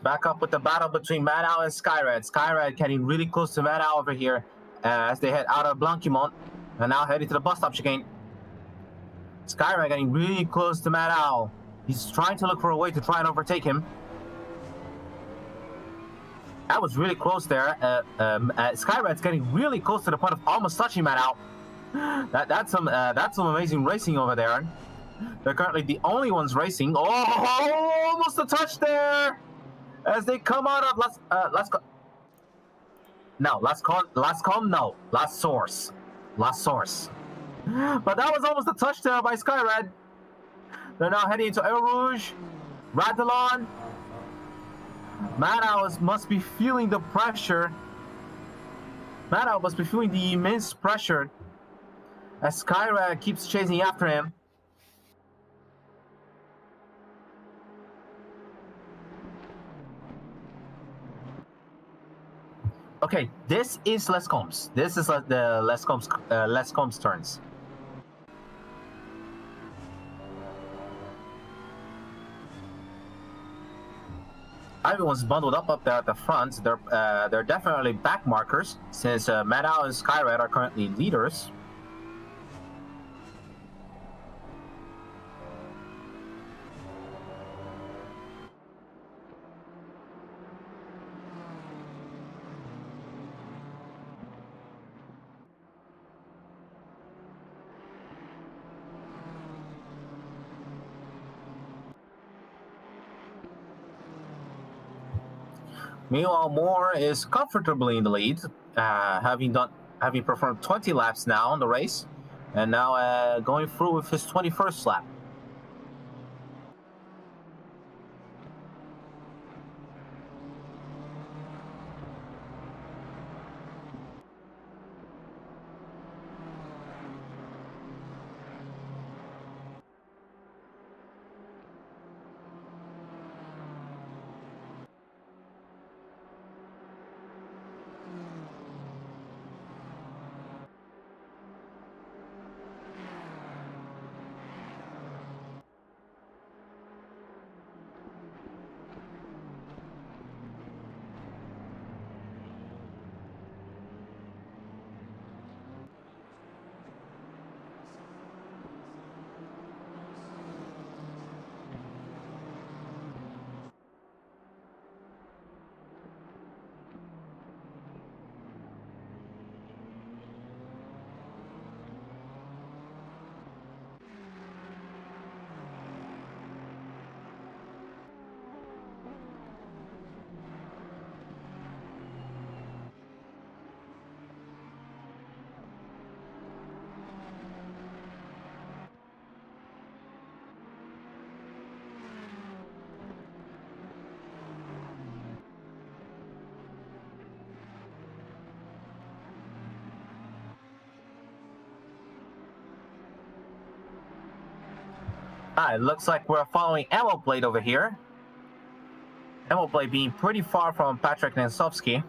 Back up with the battle between Maddow and Skyred. Skyred getting really close to Maddow over here as they head out of Blanquimont and now heading to the bus stop chicane. Skyred getting really close to Maddow. He's trying to look for a way to try and overtake him. That was really close there. Skyred's getting really close to the point of almost touching Maddow. That's some amazing racing over there. They're currently the only ones racing. Oh, almost a touch there! As they come out of La Source. But that was almost a touch there by Skyred. They're now heading into Eau Rouge, Radillon. Maddow must be feeling the pressure. Maddow must be feeling the immense pressure as Skyred keeps chasing after him. Okay, this is Les Combs. This is the Les Combs turns. Everyone's bundled up there at the front. They're definitely back markers since Madao and Skyred are currently leaders. Meanwhile, Moore is comfortably in the lead, having performed 20 laps now in the race, and now going through with his 21st lap. It looks like we're following Ammo Blade over here. Ammo Blade being pretty far from Patrick Nensovsky.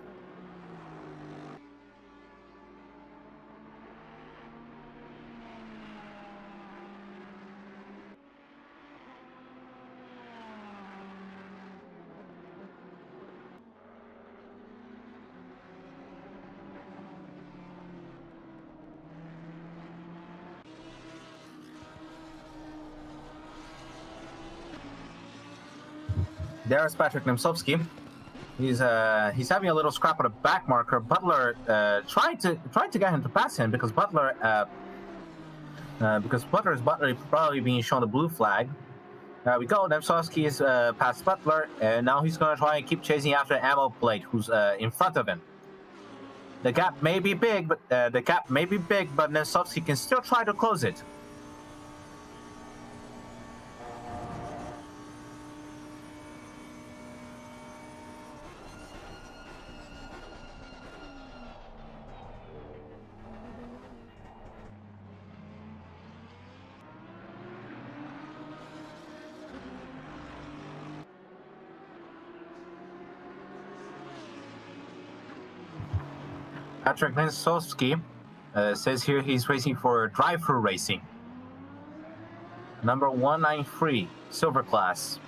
There's Patrick Nemcovsky. He's having a little scrap with a back marker. Butler tried to get him to pass him because Butler is probably being shown the blue flag. There we go. Nemcovsky is past Butler, and now he's gonna try and keep chasing after Ammo Blade, who's in front of him. The gap may be big, but Nemcovsky can still try to close it. Patrick Nensovsky says here he's racing for drive-through racing. Number 193, silver class.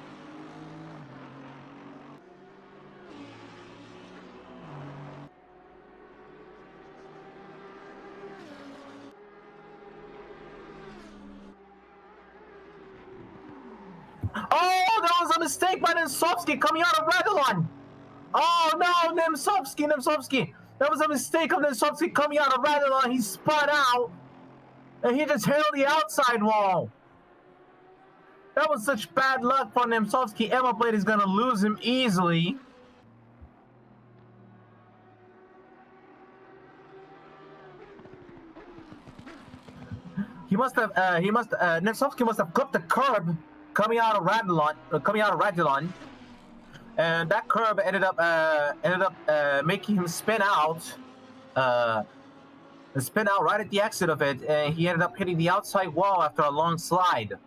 Oh, that was a mistake by Nensovsky coming out of Radulon. Oh no, Nemcovsky. That was a mistake of Nensovsky coming out of Radulon. He spun out, and he just hit the outside wall. That was such bad luck for Nemcovsky. Ammo Blade is gonna lose him easily. Nemcovsky must have clipped the curb coming out of Radulon. And that curb ended up making him spin out right at the exit of it, and he ended up hitting the outside wall after a long slide.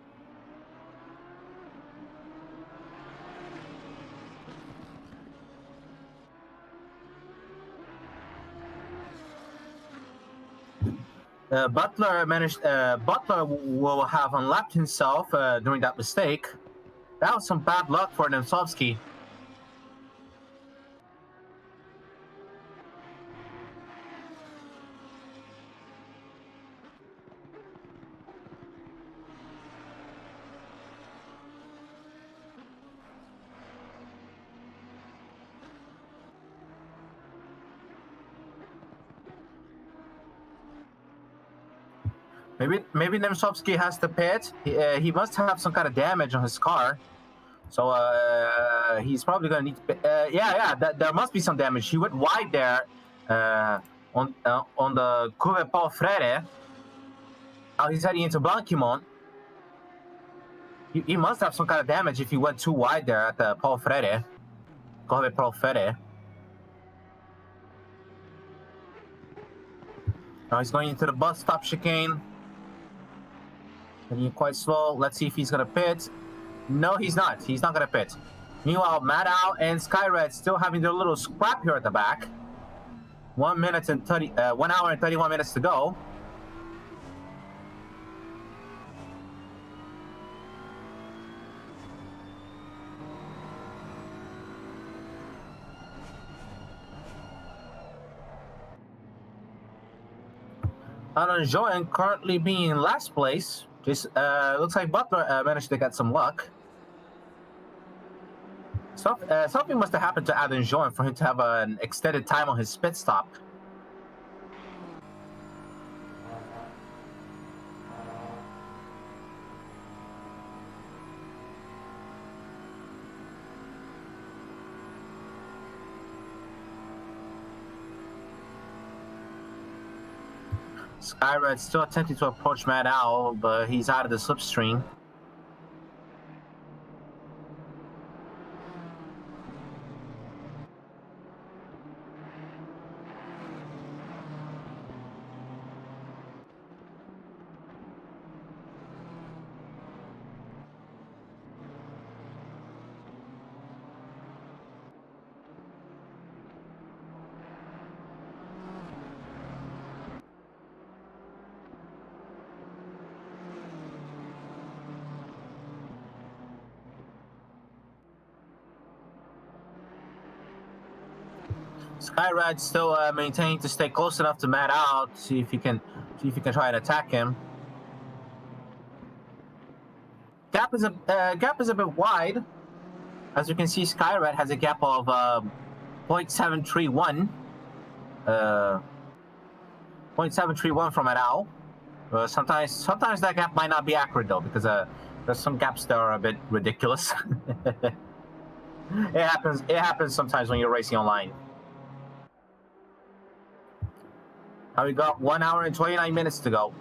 Butler managed. Butler will have unlapped himself during that mistake. That was some bad luck for Nemtsovsky. Maybe Nemtsovsky has to pit. He must have some kind of damage on his car. So he's probably going to need to... there must be some damage. He went wide there on the Curve Paul Freire. Now he's heading into Blanquimont. He must have some kind of damage if he went too wide there at the Paul Freire. Curve Paul Freire. Now he's going into the bus stop chicane. Heading quite slow. Let's see if he's going to pit. No, he's not. He's not going to pit. Meanwhile, Maddow and Skyred still having their little scrap here at the back. 1 hour and 31 minutes to go. Alan Joen currently being in last place. Just looks like Butler managed to get some luck. Something must have happened to Adam Joen for him to have an extended time on his pit stop. Skyred still attempting to approach Mad Owl, but he's out of the slipstream. Skyride still maintaining to stay close enough to Matt out. See if you can try and attack him. Gap is a bit wide. As you can see, Skyride has a gap of 0.731. 0.731 from Matt. Sometimes that gap might not be accurate though, because there's some gaps that are a bit ridiculous. It happens sometimes when you're racing online. Now we got 1 hour and 29 minutes to go.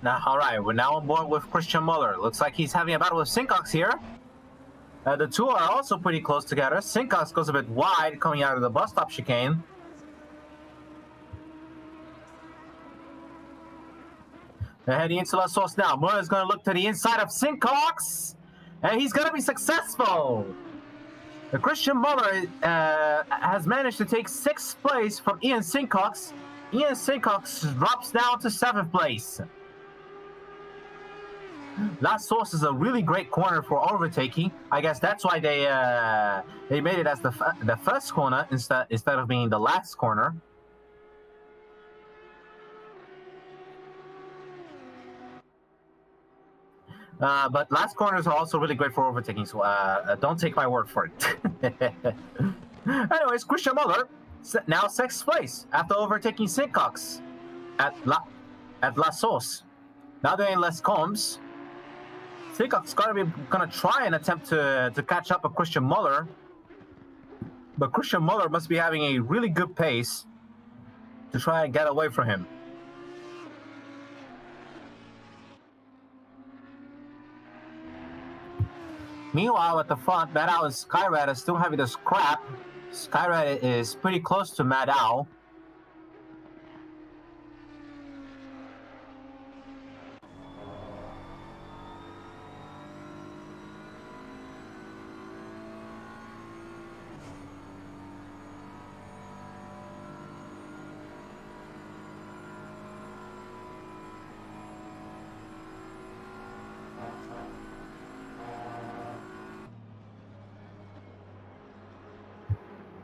Now, all right, we're now on board with Christian Muller. Looks like he's having a battle with Sincox here. The two are also pretty close together. Sincox goes a bit wide coming out of the bus stop chicane. They're heading into La Source now. Muller's going to look to the inside of Sincox, and he's going to be successful. The Christian Muller has managed to take 6th place from Ian Sincox. Ian Sincox drops down to 7th place. Last Source is a really great corner for overtaking. I guess that's why they made it as the first corner instead of being the last corner. But last corners are also really great for overtaking, so don't take my word for it. Anyways, Christian Muller now 6th place after overtaking Sincox at La Source. Now they're in Les Combs. Seacock's gonna try and attempt to catch up with Christian Muller. But Christian Muller must be having a really good pace to try and get away from him. Meanwhile, at the front, Maddow and Skyred are still having to scrap. Skyred is pretty close to Maddow.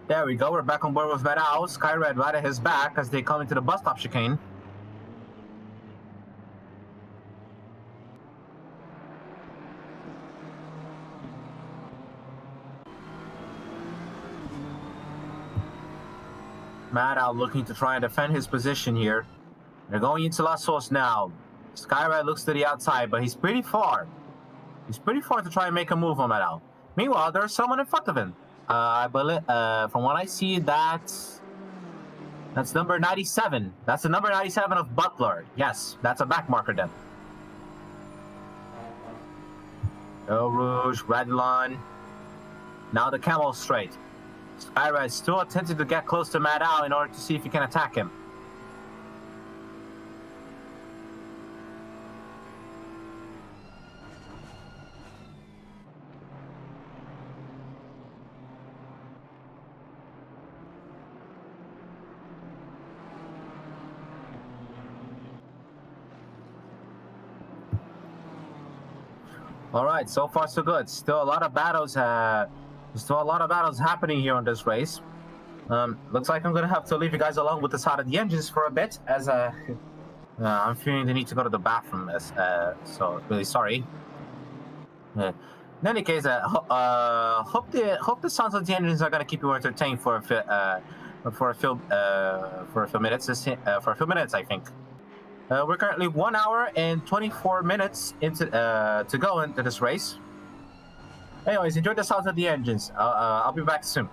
There we go, we're back on board with Maddow. Skyred right at his back as they come into the bus stop chicane. Maddow looking to try and defend his position here. They're going into Las Sos now. Skyred looks to the outside, but he's pretty far. He's pretty far to try and make a move on Maddow. Meanwhile, there's someone in front of him. I believe, from what I see, that's number 97. That's the number 97 of Butler. Yes, that's a back marker then. Eau Rouge, Redline. Now the Camel straight. Skyred is still attempting to get close to Maddow in order to see if he can attack him. All right, so far so good. Still a lot of battles. Still a lot of battles happening here on this race. Looks like I'm gonna have to leave you guys alone with the side of the engines for a bit, as I'm feeling the need to go to the bathroom. So really sorry. In any case, hope the sounds of the engines are gonna keep you entertained for a few minutes. I think. We're currently 1 hour and 24 minutes into to go into this race. Anyways, enjoy the sounds of the engines. I'll be back soon.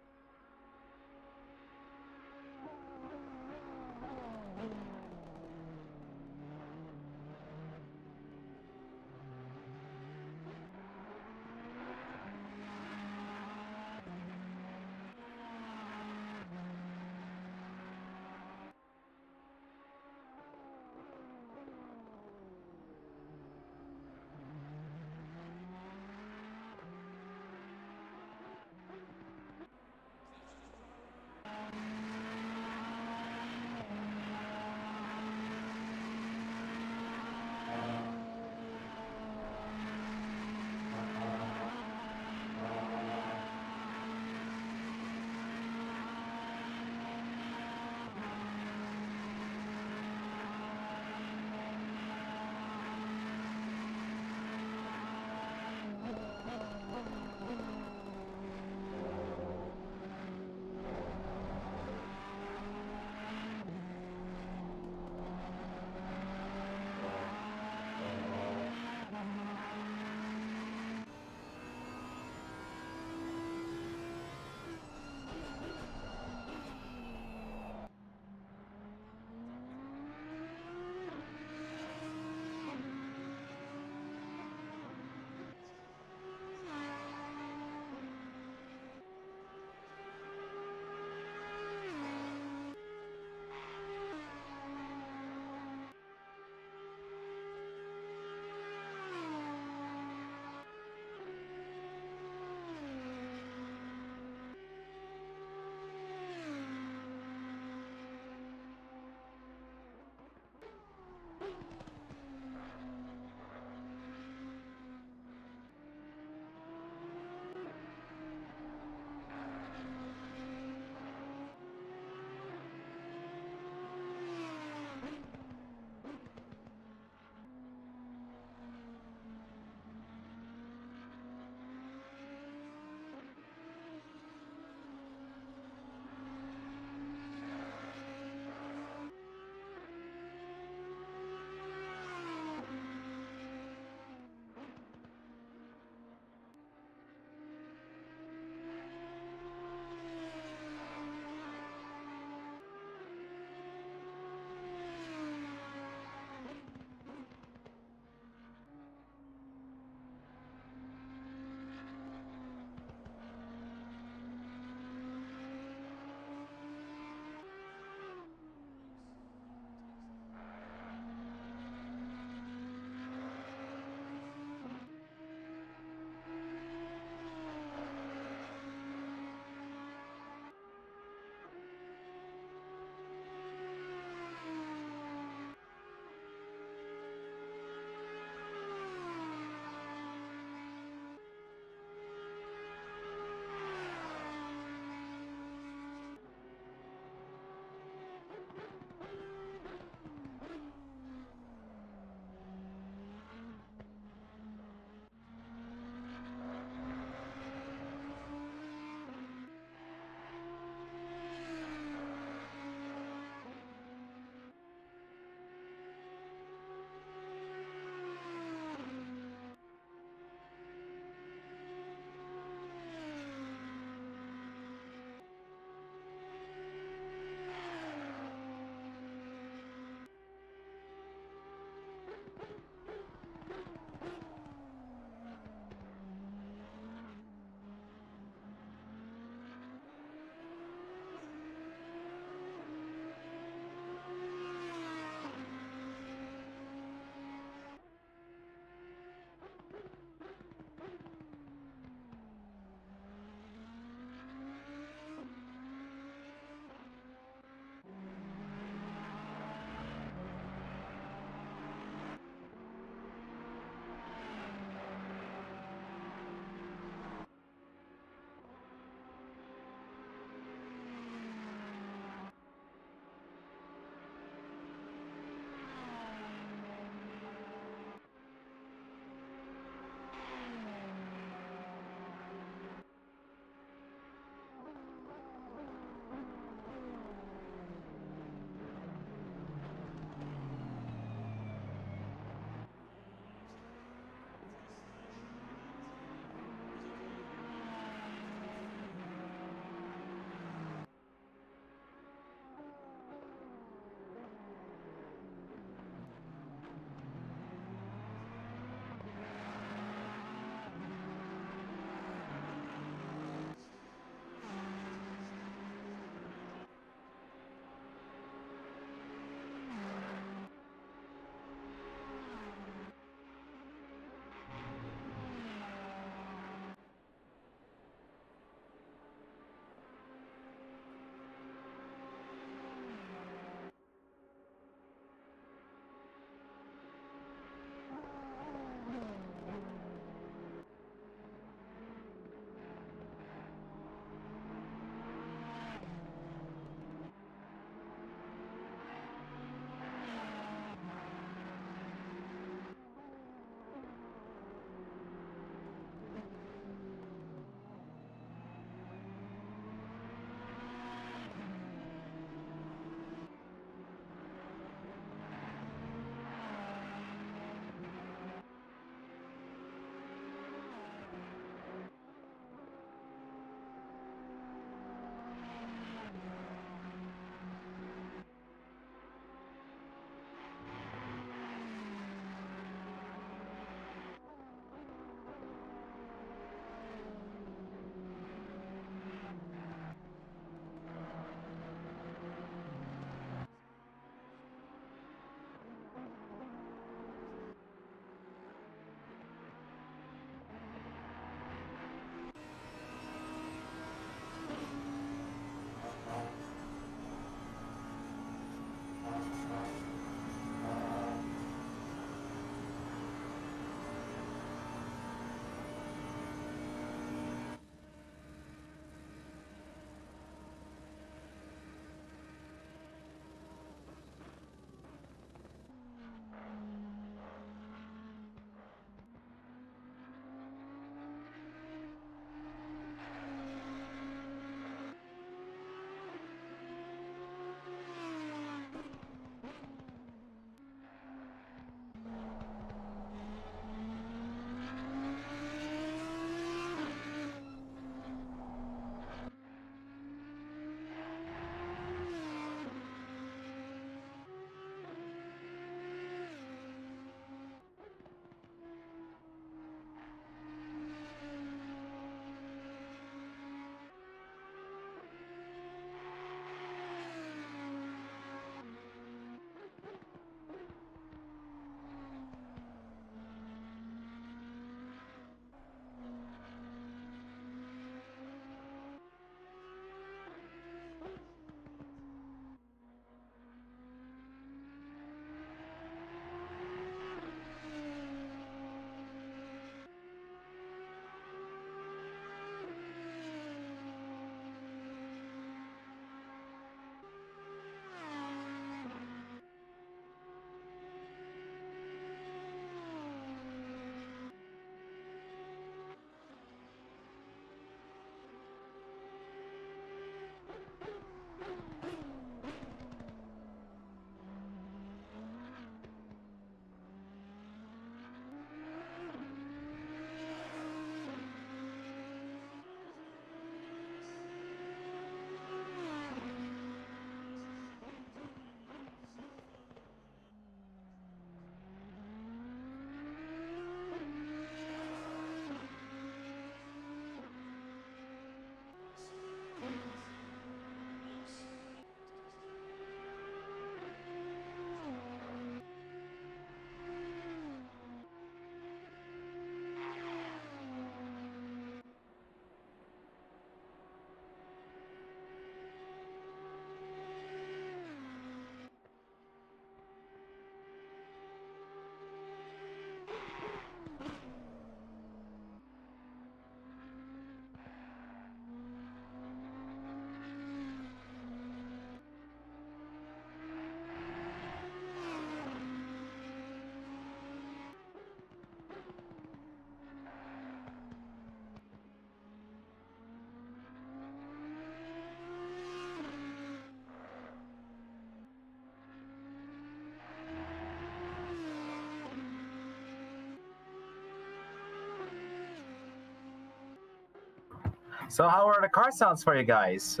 So how are the car sounds for you guys?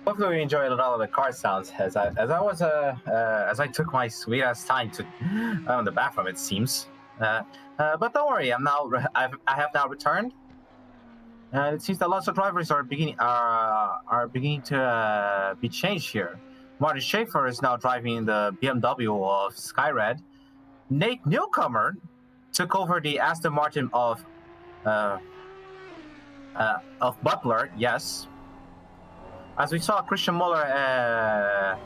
Hopefully we enjoyed a lot of the car sounds as I took my sweet ass time to the bathroom. It seems, but don't worry, I have now returned. It seems that lots of drivers are beginning to be changed here. Martin Schaefer is now driving the BMW of Skyred. Nate Newcomer took over the Aston Martin of Butler. Yes, as we saw Christian Muller.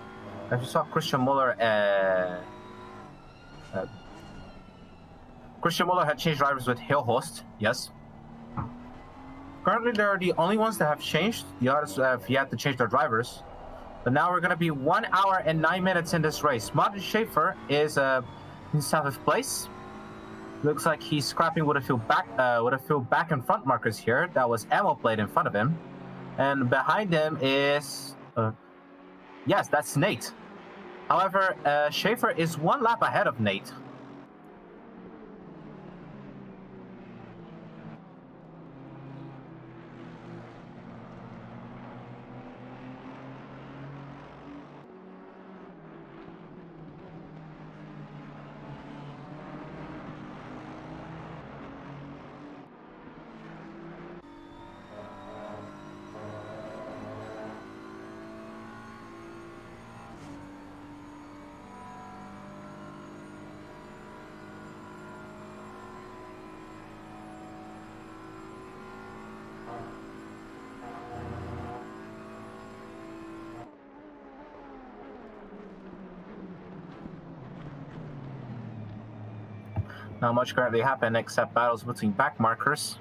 Christian Muller had changed drivers with Hillhost. Yes. Currently, they're the only ones that have changed. The others have yet to change their drivers. But now we're going to be 1 hour and 9 minutes in this race. Martin Schaefer is in 7th place. Looks like he's scrapping with a few back and front markers here. That was ammo plate in front of him, and behind him is yes, that's Nate. However, Schaefer is 1 lap ahead of Nate. Not much currently happened except battles between back markers.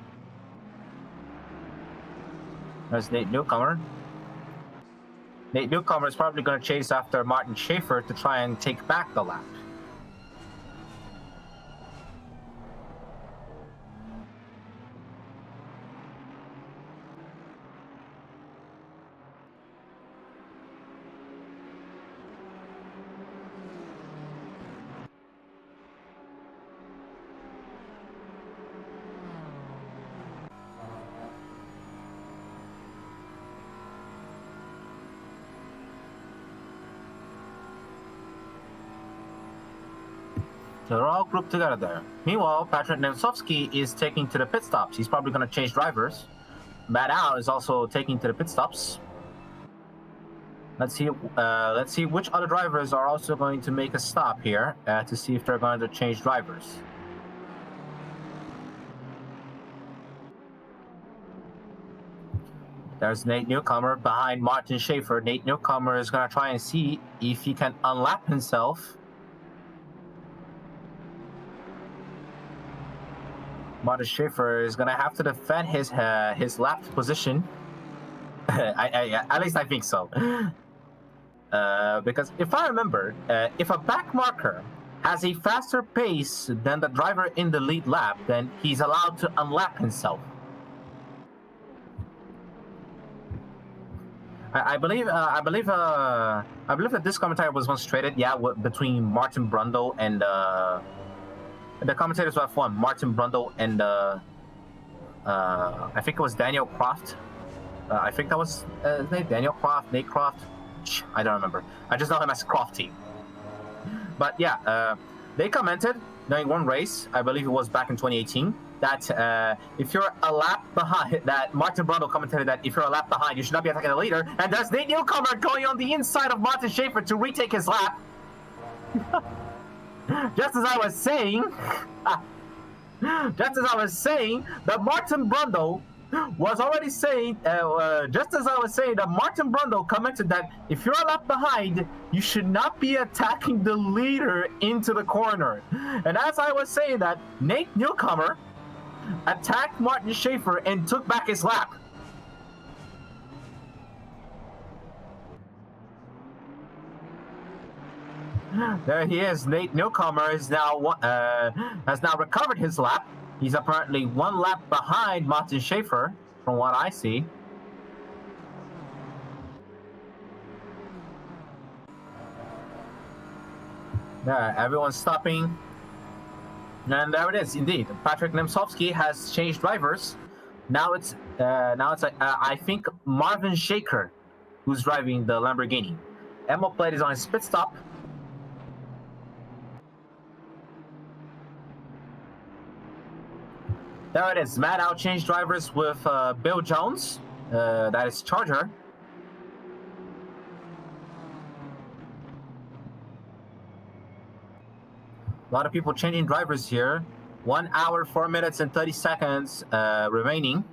There's Nate Newcomer. Nate Newcomer is probably going to chase after Martin Schaefer to try and take back the lap. So they're all grouped together there. Meanwhile, Patrick Nemtsovsky is taking to the pit stops. He's probably going to change drivers. Matt Al is also taking to the pit stops. Let's see which other drivers are also going to make a stop here to see if they're going to change drivers. There's Nate Newcomer behind Martin Schaefer. Nate Newcomer is going to try and see if he can unlap himself. Martin Schaefer is going to have to defend his lap position. At least I think so. Because if I remember, if a back marker has a faster pace than the driver in the lead lap, then he's allowed to unlap himself. I believe that this commentary was once traded, between Martin Brundle and the commentators of F1, Martin Brundle and I think it was Daniel Croft. I think that was his name, Daniel Croft, Nate Croft. I don't remember. I just know him as Crofty. But yeah, they commented during one race, I believe it was back in 2018, that if you're a lap behind, that Martin Brundle commented that if you're a lap behind, you should not be attacking the leader. And there's Nate Newcomer going on the inside of Martin Schaefer to retake his lap. Just as I was saying, that Martin Brundle was already saying, that Martin Brundle commented that if you're a lap behind, you should not be attacking the leader into the corner. And as I was saying that, Nate Newcomer attacked Martin Schaefer and took back his lap. There he is. Nate Newcomer is now has now recovered his lap. He's apparently 1 lap behind Martin Schaefer, from what I see. There, everyone's stopping. And there it is, indeed. Patrick Nemtsovsky has changed drivers. Now it's Now it's I think Marvin Shaker, who's driving the Lamborghini. Emma plate is on his pit stop. There it is. Matt out changed drivers with Bill Jones. That is Charger. A lot of people changing drivers here. 1 hour, 4 minutes, and 30 seconds remaining.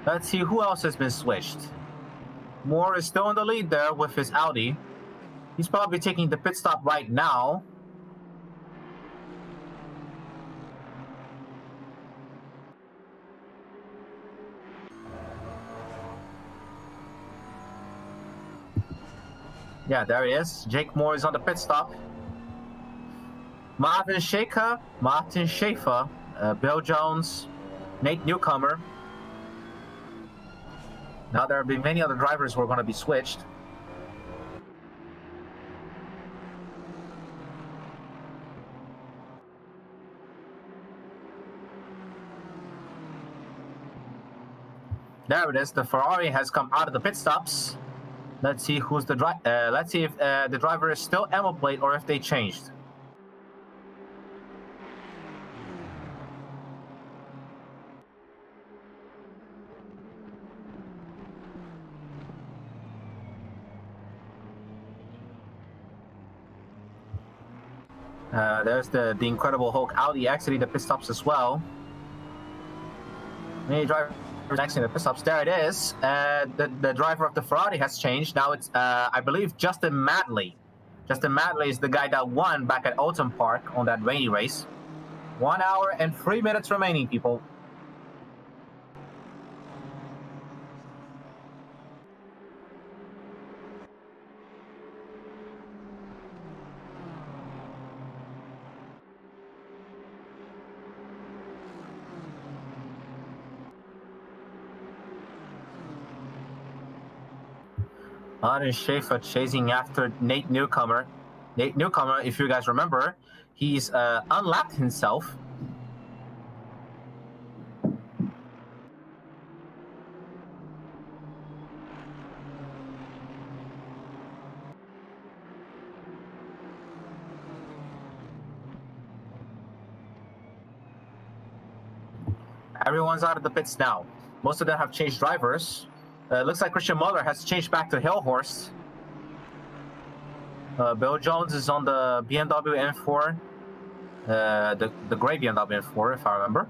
Let's see who else has been switched. Moore is still in the lead there with his Audi. He's probably taking the pit stop right now. Yeah, there he is. Jake Moore is on the pit stop. Martin Schaefer, Bill Jones, Nate Newcomer. Now there will be many other drivers who are going to be switched. There it is. The Ferrari has come out of the pit stops. Let's see who's the let's see if the driver is still Emma plate or if they changed. There's the Incredible Hulk Audi exiting the pit stops as well. Many drivers exiting the pit stops. There it is. The driver of the Ferrari has changed. Now it's, I believe, Justin Madley. Justin Madley is the guy that won back at Alton Park on that rainy race. 1 hour and 3 minutes remaining, people. Martin Schaefer chasing after Nate Newcomer. Nate Newcomer, if you guys remember, he's unlapped himself. Everyone's out of the pits now. Most of them have changed drivers. Looks like Christian Muller has changed back to Hillhorse. Bill Jones is on the BMW M4. The gray BMW M4, if I remember.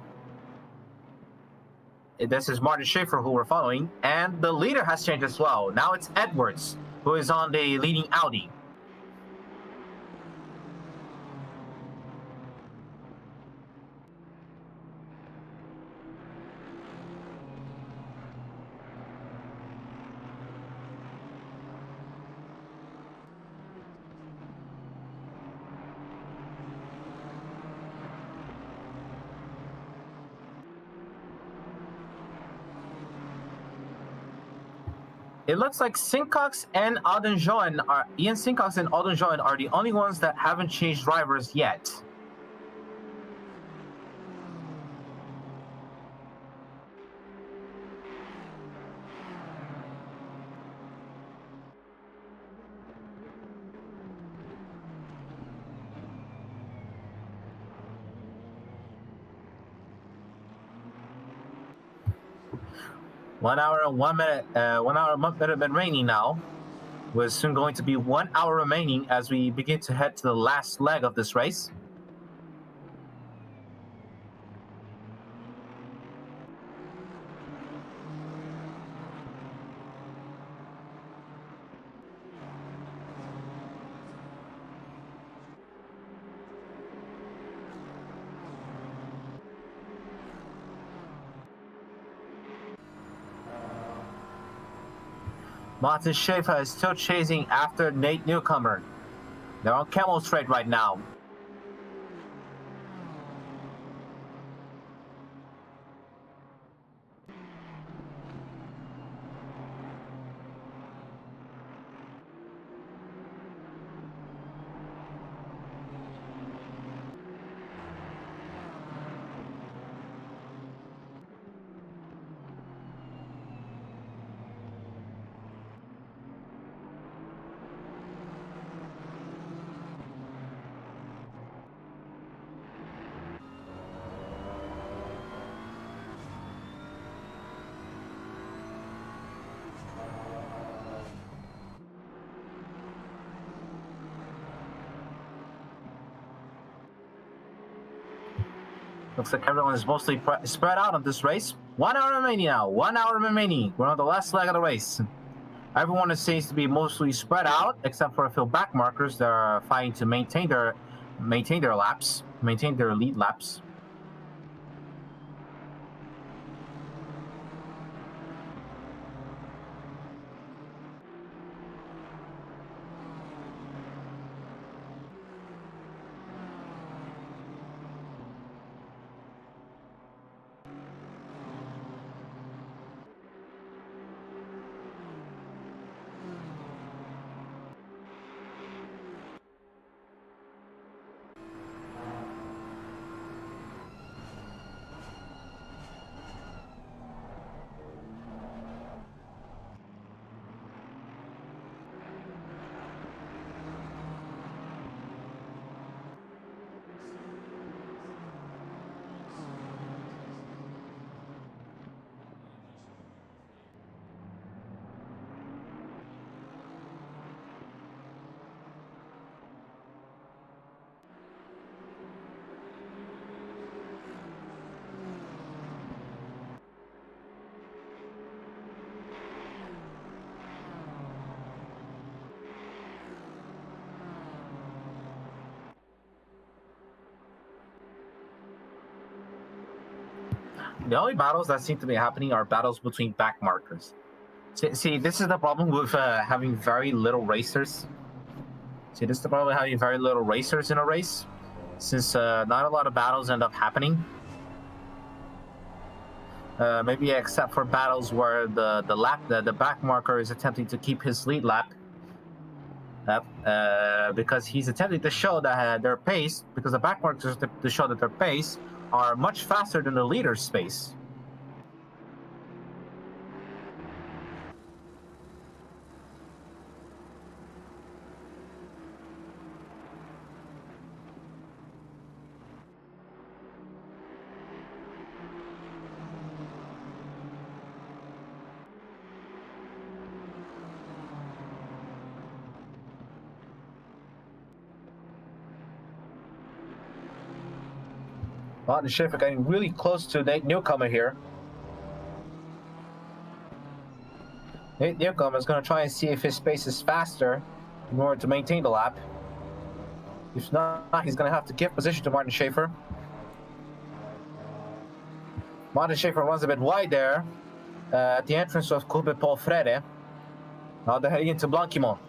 This is Martin Schaefer who we're following. And the leader has changed as well. Now it's Edwards, who is on the leading Audi. It looks like Sincox and Ian Sincox and Alden Joen are the only ones that haven't changed drivers yet. One hour and 1 minute, 1 hour and 1 minute remaining now. We're soon going to be 1 hour remaining as we begin to head to the last leg of this race. Martin Schaefer is still chasing after Nate Newcomer. They're on Camel Straight right now. Looks like everyone is mostly spread out on this race. 1 hour remaining now. 1 hour remaining. We're on the last leg of the race. Everyone seems to be mostly spread out, except for a few back markers that are fighting to maintain their laps, maintain their lead laps. The only battles that seem to be happening are battles between back markers. See, this is the problem with having very little racers. See, this is the problem with having very little racers in a race, since not a lot of battles end up happening. Maybe except for battles where the back marker is attempting to keep his lead lap. Because he's attempting to show that their pace, because the back markers to show that their pace are much faster than the leader's pace. Martin Schiffer getting really close to Nate Newcomer here. Nate Newcomer is going to try and see if his pace is faster in order to maintain the lap. If not, he's going to have to give position to Martin Schiffer. Martin Schiffer runs a bit wide there at the entrance of Courbe Paul Frere. Now they're heading into Blanquimont.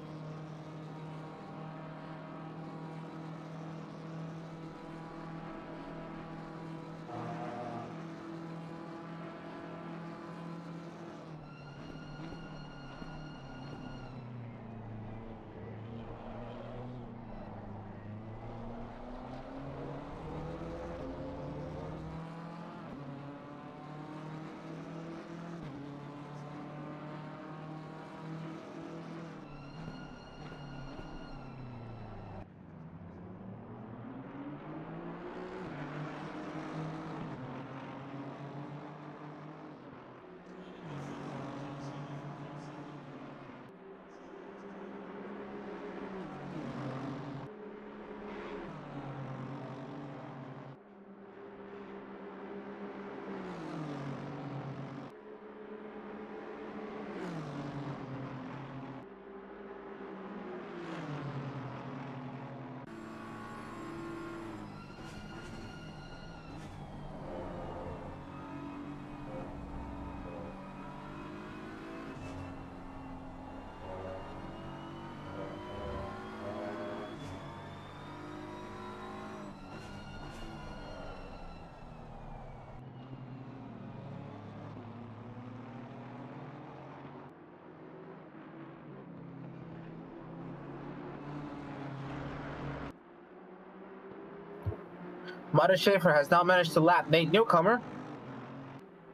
Martin Schiffer has now managed to lap Nate Newcomer.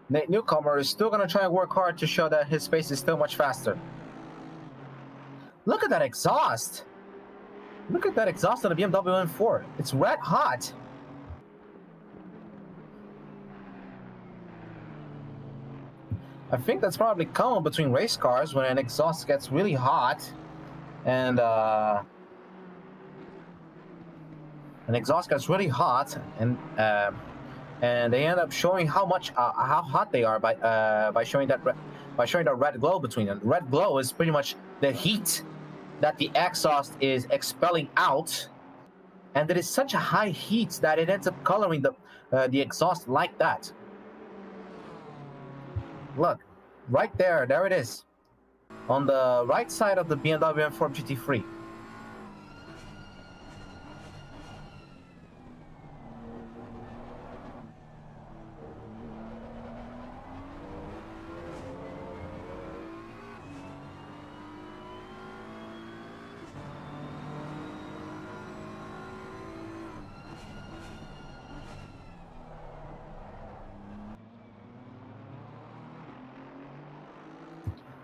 Nate Newcomer is still going to try and work hard to show that his pace is still much faster. Look at that exhaust. Look at that exhaust on the BMW M4. It's red hot. I think that's probably common between race cars when an exhaust gets really hot and an exhaust gets really hot and and they end up showing how hot they are by showing that red glow between them. Red glow is pretty much the heat that the exhaust is expelling out, and it is such a high heat that it ends up coloring the exhaust like that. Look, right there it is, on the right side of the BMW M4 GT3.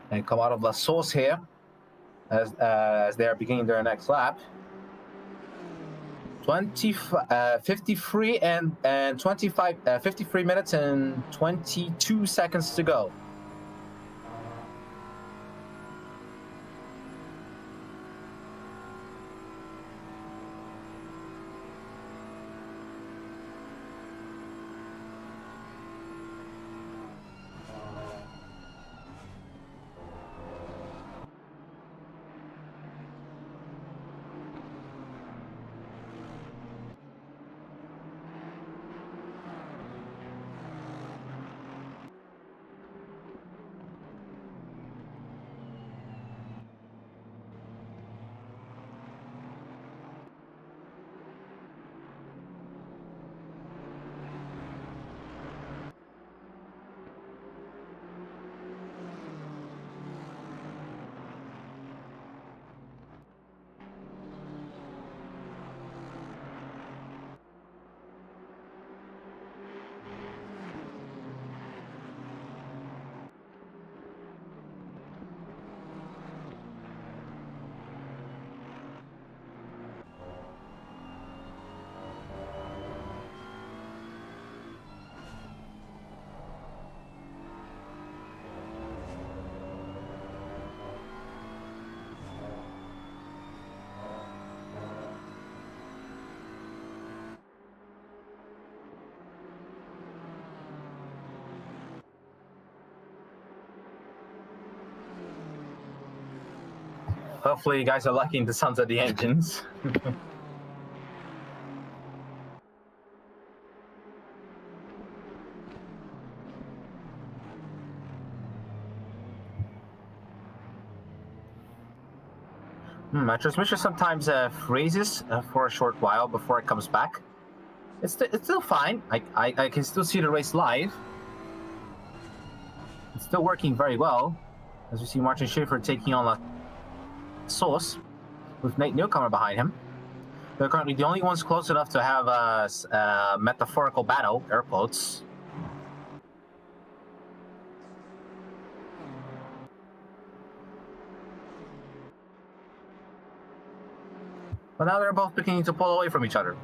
And come out of La Source here as they are beginning their next lap. 53 and 25, 53 minutes and 22 seconds to go. Hopefully you guys are liking the sounds of the engines. My transmission sometimes freezes for a short while before it comes back. It's still fine. I can still see the race live. It's still working very well. As we see Martin Schaefer taking on a Source with Nate Newcomer behind him. They're currently the only ones close enough to have a metaphorical battle, air quotes. But now they're both beginning to pull away from each other.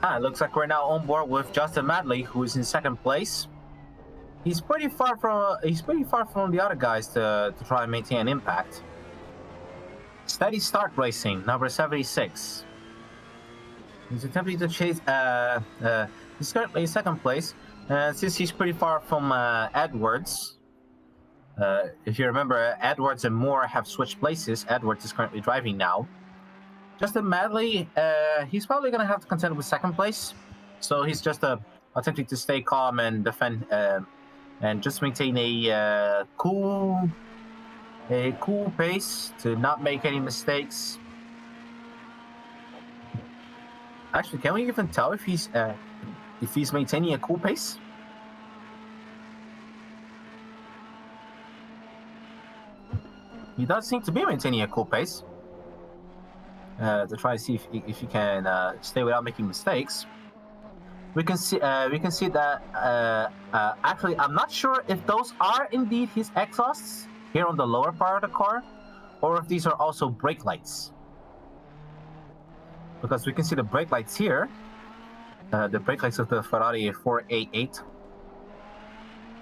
It looks like we're now on board with Justin Madley, who is in second place. He's pretty far from the other guys to try and maintain an impact. Steady Start Racing, number 76. He's attempting to chase. He's currently in second place, since he's pretty far from Edwards. If you remember, Edwards and Moore have switched places. Edwards is currently driving now. Justin Madley, he's probably going to have to contend with second place. So he's just attempting to stay calm and defend and just maintain a cool pace to not make any mistakes. Actually, can we even tell if he's maintaining a cool pace? He does seem to be maintaining a cool pace. To try to see if he can stay without making mistakes. We can see that actually I'm not sure if those are indeed his exhausts here on the lower part of the car, or if these are also brake lights. Because we can see the brake lights here, the brake lights of the Ferrari 488.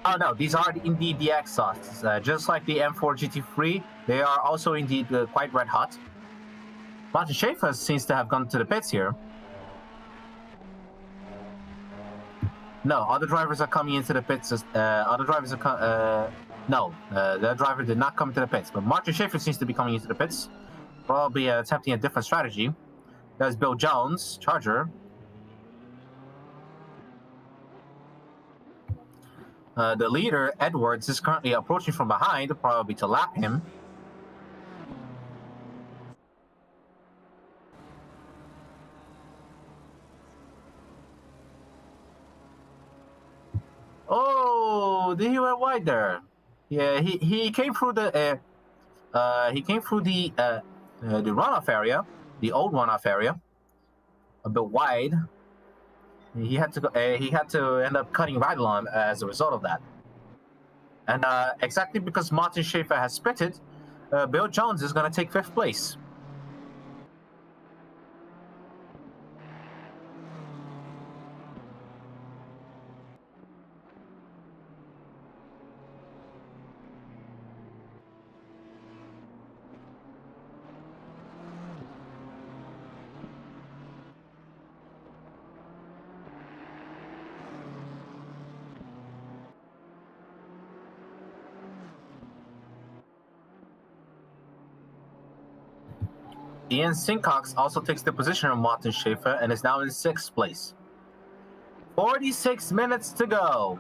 Oh no, these are indeed the exhausts. Just like the M4 GT3, they are also indeed quite red hot. Martin Schaefer seems to have gone to the pits here. No, other drivers are coming into the pits. Other drivers are no, the driver did not come to the pits, but Martin Schaefer seems to be coming into the pits, probably attempting a different strategy. There's Bill Jones, Charger. The leader, Edwards, is currently approaching from behind, probably to lap him. Oh, he went wide there. Yeah, he came through the runoff area, the old runoff area, a bit wide. He had to end up cutting right along as a result of that. And exactly because Martin Schaefer has spitted, Bill Jones is going to take 5th place. Ian Sincox also takes the position of Martin Schaefer and is now in 6th place. 46 minutes to go.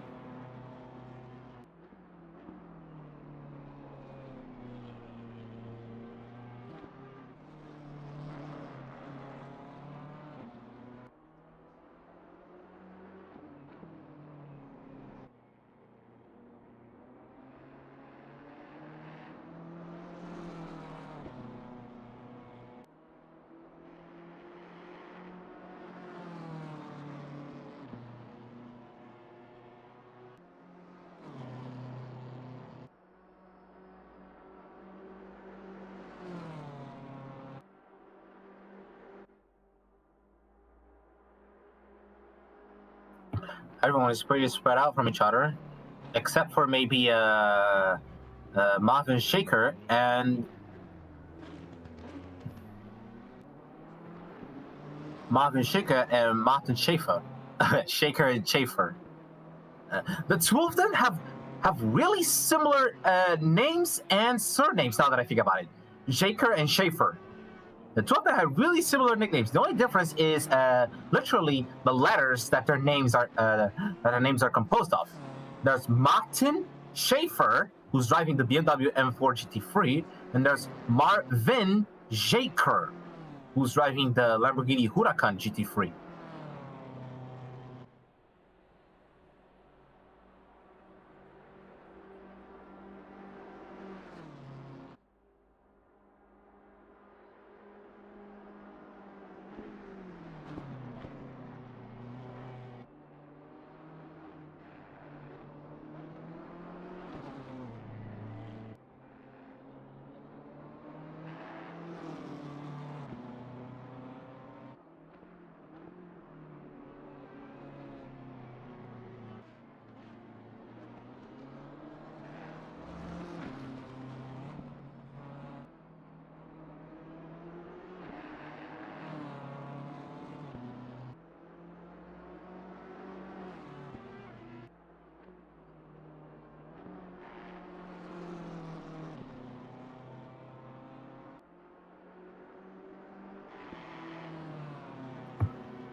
Everyone is pretty spread out from each other, except for maybe Martin Shaker and Martin Schaefer. Shaker and Schaefer. The two of them have really similar names and surnames now that I think about it. Shaker and Schaefer. The two of them have really similar nicknames. The only difference is literally the letters that their names are composed of. There's Martin Schaefer, who's driving the BMW M4 GT3, and there's Marvin Jaker, who's driving the Lamborghini Huracan GT3.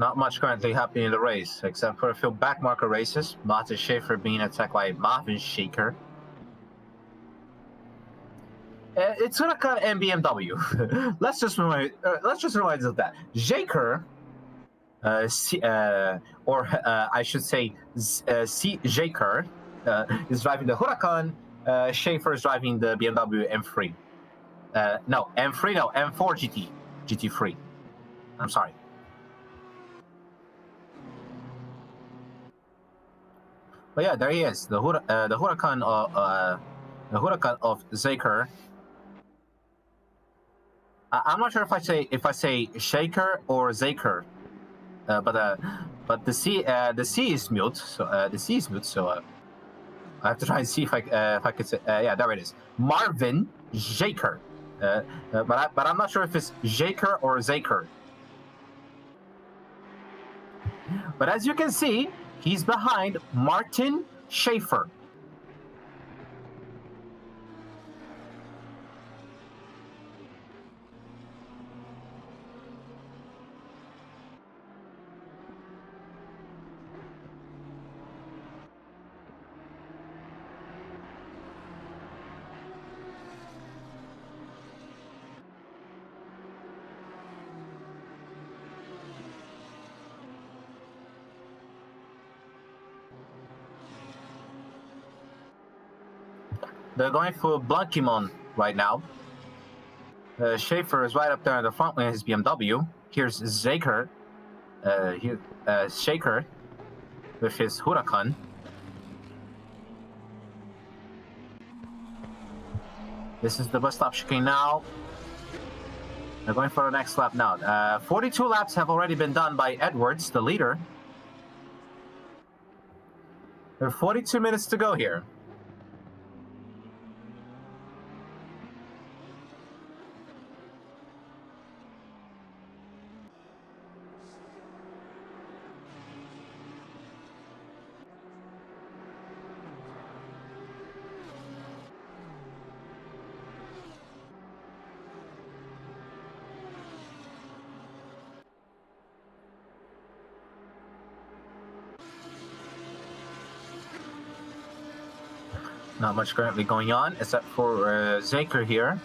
Not much currently happening in the race, except for a few backmarker races. Martin Schaefer being attacked by Marvin Shaker. It's Huracan and BMW. let's just remind of that. Shaker, I should say, Shaker is driving the Huracan. Schaefer is driving the BMW M3. M4 GT3. I'm sorry. But yeah, there he is, the Huracan of Zaker. I'm not sure if I say Shaker or Zaker, but the C is mute, so I have to try and see if I could say yeah, there it is, Marvin Shaker, but I'm not sure if it's Shaker or Zaker. But as you can see, he's behind Martin Schaefer. They're going for Blankimon right now. Schaefer is right up there in the front with his BMW. Here's Zaker, Shaker with his Huracan. This is the bus stop chicane now. They're going for the next lap now. 42 laps have already been done by Edwards, the leader. There are 42 minutes to go here. Not much currently going on, except for Zaker here,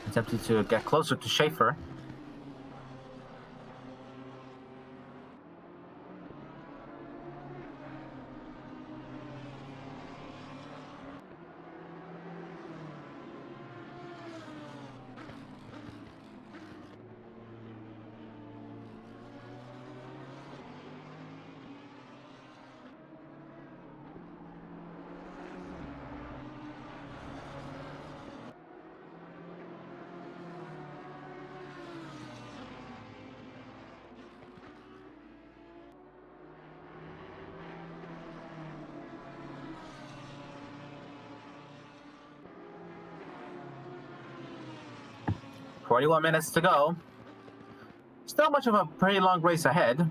attempting to get closer to Schaefer. "41 minutes to go. Still much of a pretty long race ahead.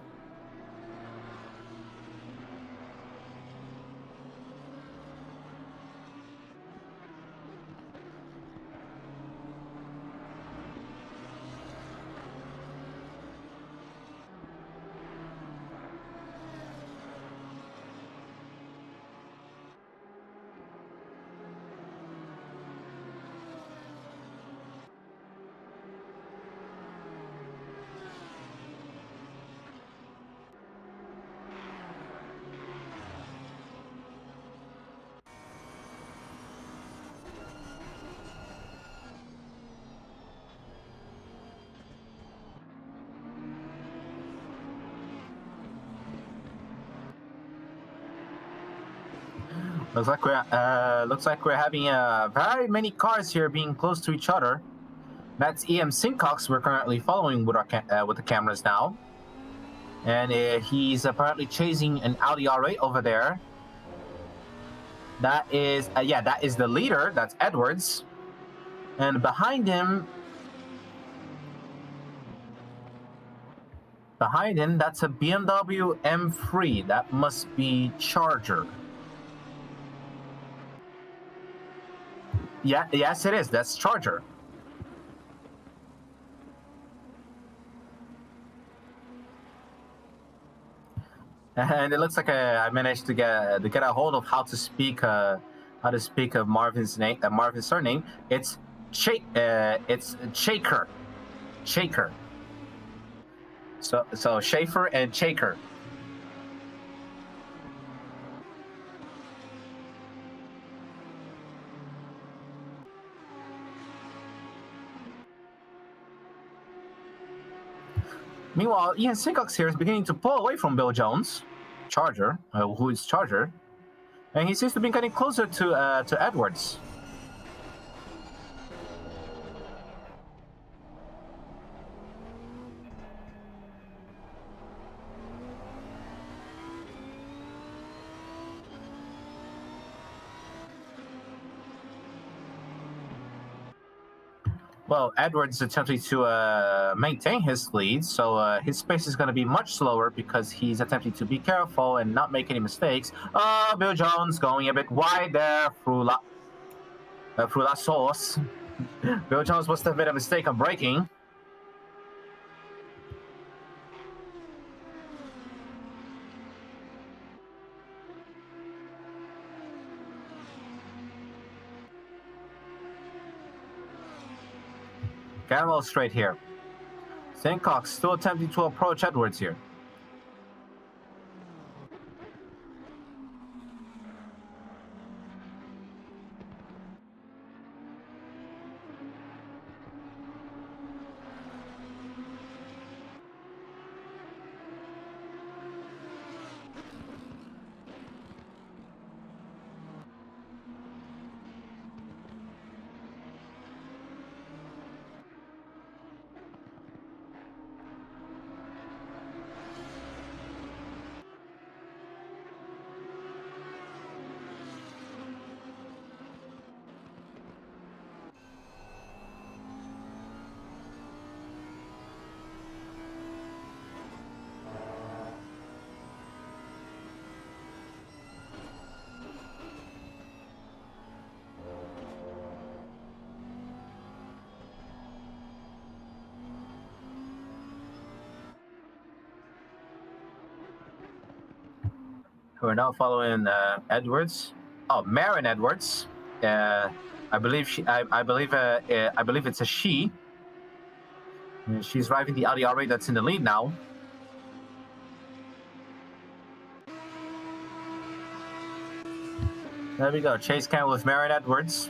Looks like we're having very many cars here being close to each other. That's EM Sincox we're currently following with with the cameras now, and he's apparently chasing an Audi R8 over there. That is the leader. That's Edwards, and behind him, that's a BMW M3. That must be Charger. Yeah, yes, it is. That's Charger. And it looks like I managed to get a hold of how to speak of Marvin's name, Marvin's surname. It's Shaker. So Schaefer and Shaker. Meanwhile, Ian Sincox here is beginning to pull away from Bill Jones, who is Charger, and he seems to be getting closer to Edwards. Well, Edwards is attempting to maintain his lead, so his pace is going to be much slower because he's attempting to be careful and not make any mistakes. Bill Jones going a bit wide there through La Sauce. Bill Jones must have made a mistake on braking. Caramel straight here. Sincox still attempting to approach Edwards here. We're now following Edwards. Oh, Marin Edwards. I believe it's a she. She's driving the Audi R8 that's in the lead now. There we go. Chase cam with Marin Edwards.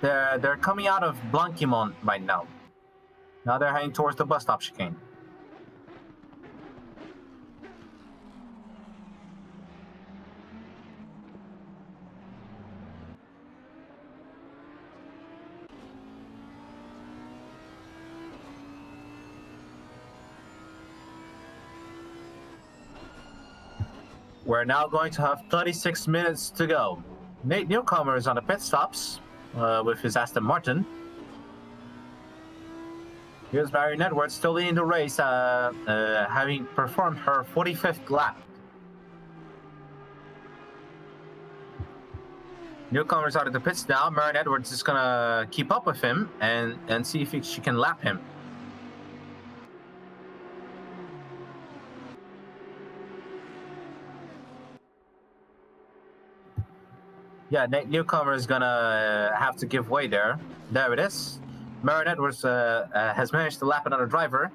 They're coming out of Blanquimont right now. Now they're heading towards the bus stop chicane. We're now going to have 36 minutes to go. Nate Newcomer is on the pit stops with his Aston Martin. Here's Marion Edwards still leading the race, having performed her 45th lap. Newcomer's out of the pits now. Marion Edwards is gonna keep up with him and see if she can lap him. Yeah, Nate Newcomer is gonna have to give way there. There it is. Marion Edwards has managed to lap another driver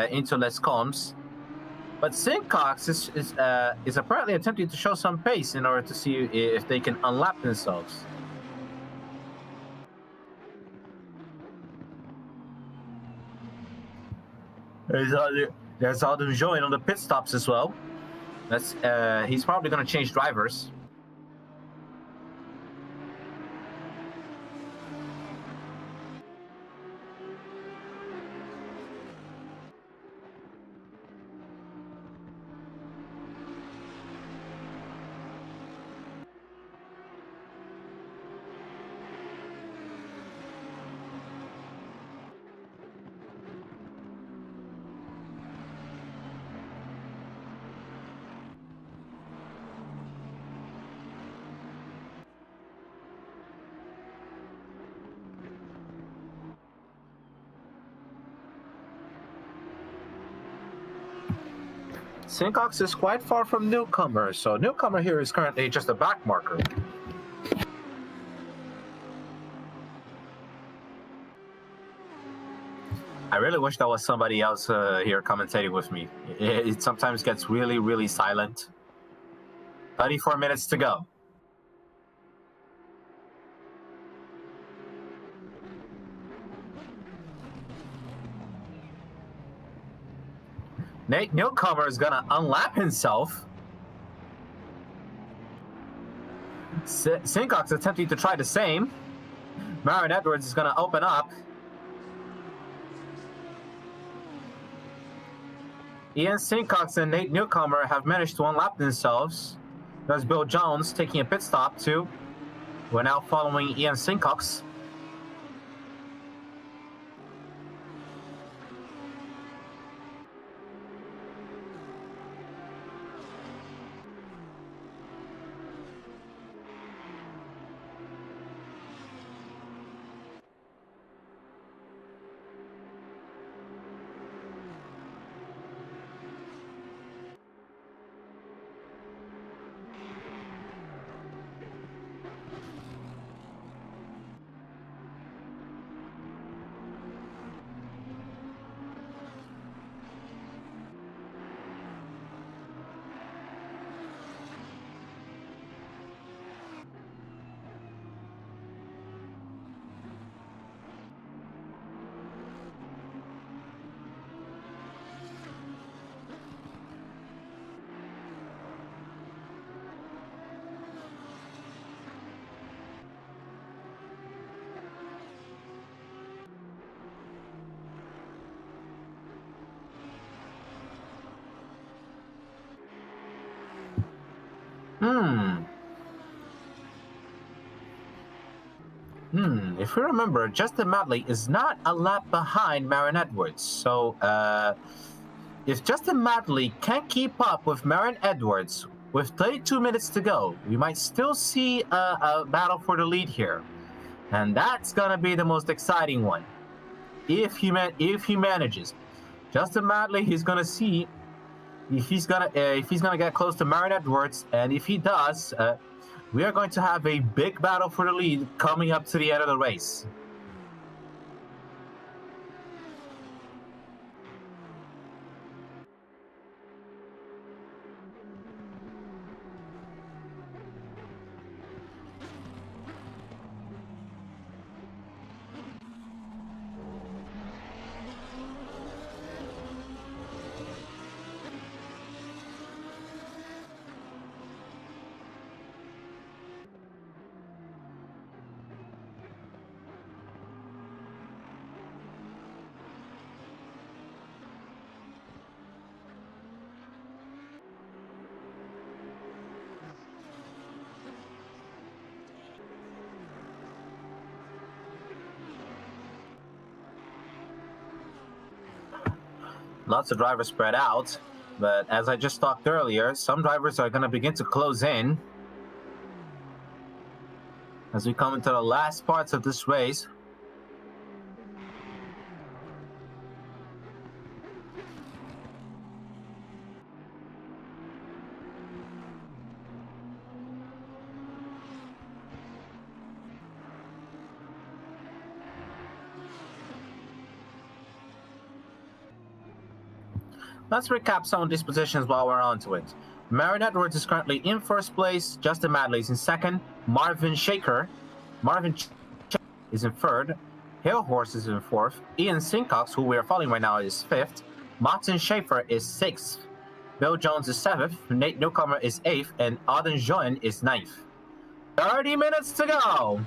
into Les Combs. But Sincox is apparently attempting to show some pace in order to see if they can unlap themselves. There's Alden Join on the pit stops as well. He's probably going to change drivers. Sincox is quite far from Newcomer, so Newcomer here is currently just a back marker. I really wish there was somebody else here commentating with me. It sometimes gets really, really silent. 34 minutes to go. Nate Newcomer is gonna unlap himself. Sincox attempting to try the same. Marin Edwards is gonna open up. Ian Sincox and Nate Newcomer have managed to unlap themselves. There's Bill Jones taking a pit stop too. We're now following Ian Sincox. If we remember, Justin Madley is not a lap behind Marin Edwards. So, if Justin Madley can't keep up with Marin Edwards with 32 minutes to go, we might still see a battle for the lead here. And that's gonna be the most exciting one. If he manages. Justin Madley, he's gonna see if he's gonna get close to Marin Edwards, and if he does, we are going to have a big battle for the lead coming up to the end of the race. Lots of drivers spread out, but as I just talked earlier, some drivers are going to begin to close in as we come into the last parts of this race. Let's recap some of these positions while we're on to it. Marin Edwards is currently in first place. Justin Madley is in second. Marvin Shaker is in third. Hale Horse is in fourth. Ian Sincox, who we are following right now, is fifth. Martin Schaefer is sixth. Bill Jones is seventh. Nate Newcomer is eighth. And Auden Joen is ninth. 30 minutes to go.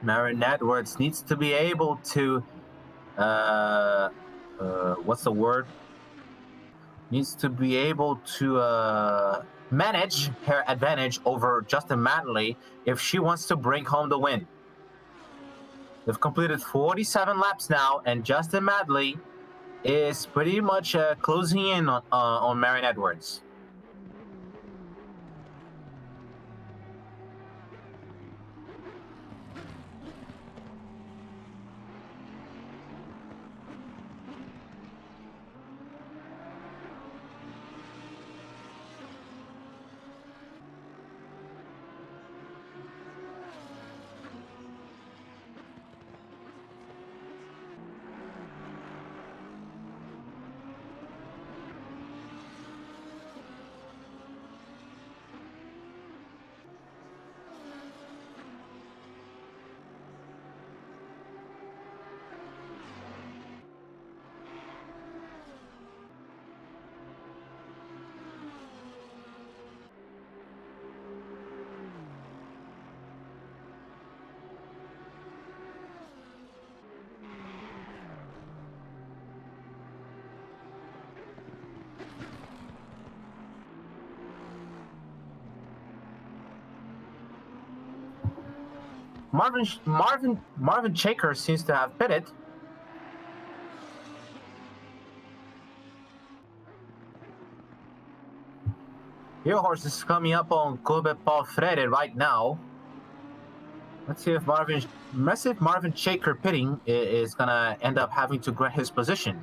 Marin Edwards needs to be able to, what's the word? Needs to be able to manage her advantage over Justin Madley if she wants to bring home the win. They've completed 47 laps now, and Justin Madley is pretty much closing in on Marion Edwards. Marvin Chaker seems to have pitted. Your horse is coming up on Kobe Paul Frede right now. Let's see if Marvin Chaker pitting is gonna end up having to grant his position.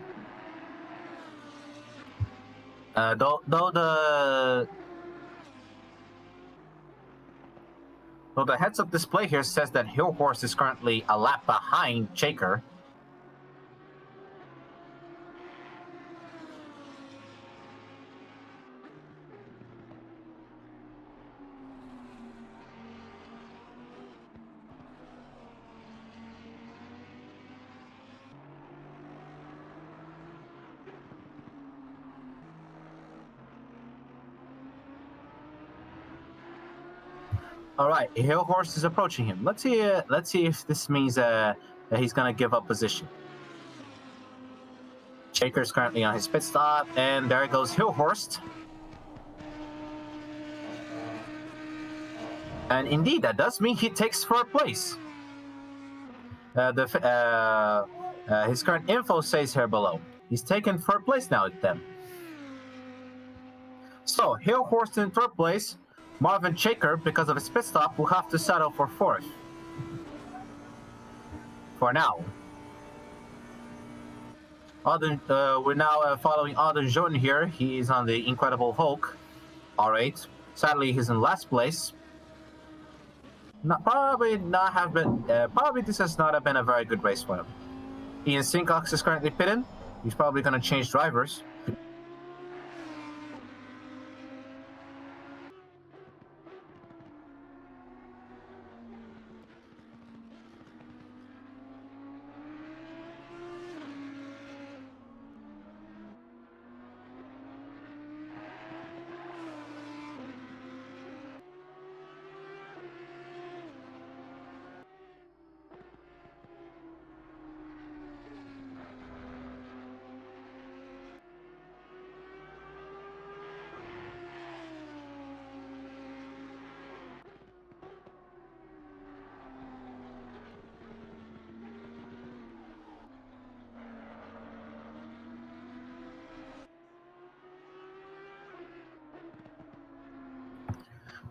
Though the heads-up display here says that Hill Horse is currently a lap behind Chaker. All right, Hill Horse is approaching him. Let's see if this means that he's gonna give up position. Chaker's currently on his pit stop, and there goes Hill Horse. And indeed, that does mean he takes third place. His current info says here below. He's taken third place now then. So Hill Horse in third place. Marvin Chaker, because of his pit stop, will have to settle for fourth. For now. We're now following Auden Jordan here. He's on the Incredible Hulk. R8. Sadly, he's in last place. Probably this has not been a very good race for him. Ian Sincox is currently pitting. He's probably going to change drivers.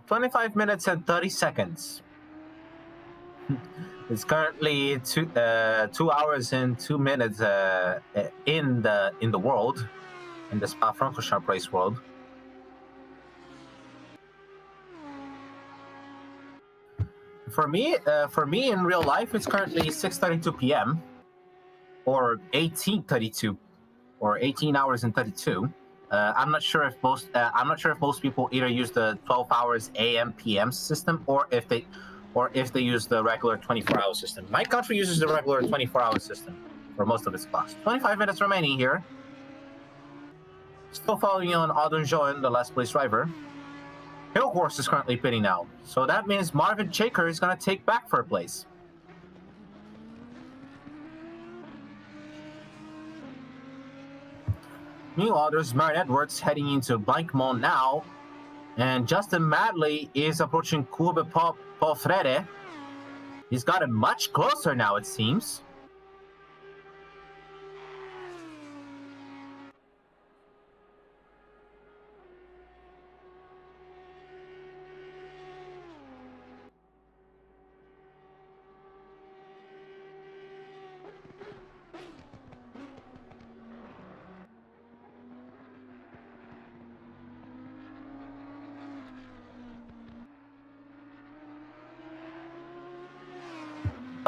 "25 minutes and 30 seconds. It's currently 2 hours and 2 minutes in the world, in the Spa-Francorchamps race world. For me, in real life, it's currently 6:32 p.m. or 18:32, or 18 hours and 32. I'm not sure if most people either use the 12 hours AM PM system or if they use the regular 24-hour system. My country uses the regular 24-hour system for most of its class. 25 minutes remaining here. Still following on Auden Joen, the last place driver. Hill Horse is currently pitting now, so that means Marvin Chaker is going to take back third place. Meanwhile, there's Marion Edwards heading into Blankmont now, and Justin Madley is approaching Kurbe Paul Frede. He's gotten much closer now, it seems.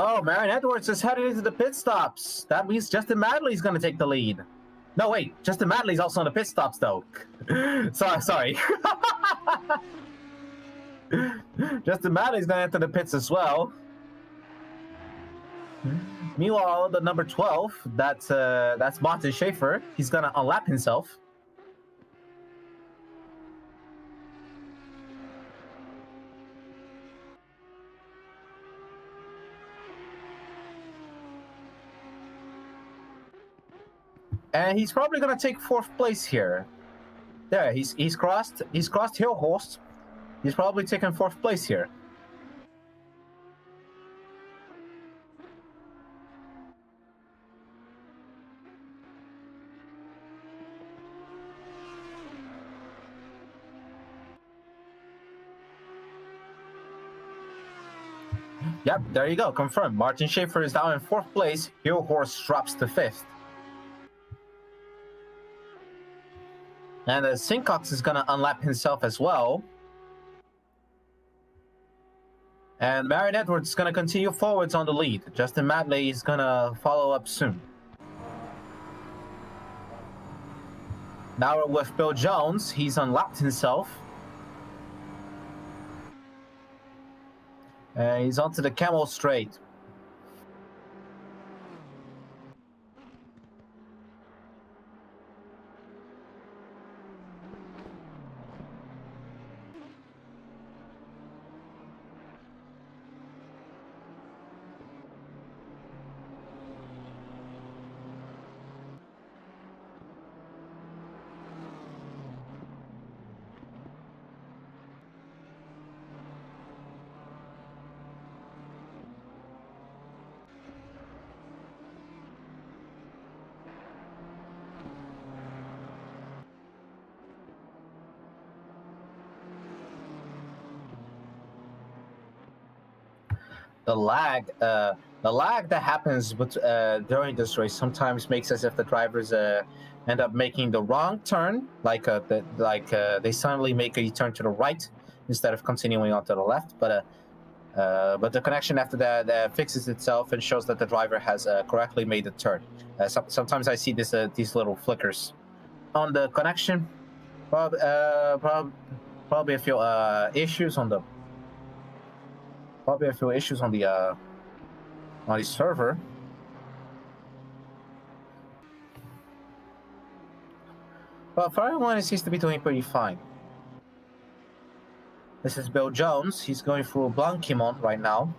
Oh, Marion Edwards is headed into the pit stops. That means Justin Madley's going to take the lead. No, wait. Justin Madley's also on the pit stops, though. Sorry. Justin Madley's going to enter the pits as well. Meanwhile, the number 12, that's Martin Schaefer. He's going to unlap himself. And he's probably gonna take 4th place here. There, he's crossed Hill Horse. He's probably taking 4th place here. Yep, there you go, confirmed. Martin Schaefer is now in 4th place. Hill Horse drops to 5th. And Sincox is going to unlap himself as well. And Marion Edwards is going to continue forwards on the lead. Justin Madley is going to follow up soon. Now we're with Bill Jones. He's unlapped himself. And he's onto the Camel Straight. The lag that happens during this race sometimes makes as if the drivers end up making the wrong turn, like they suddenly make a turn to the right instead of continuing on to the left. But the connection after that fixes itself and shows that the driver has correctly made the turn. Sometimes I see these little flickers on the connection. Probably a few issues on the. Probably a few issues on the server. But for everyone, it seems to be doing pretty fine. This is Bill Jones. He's going through Blanquimont right now.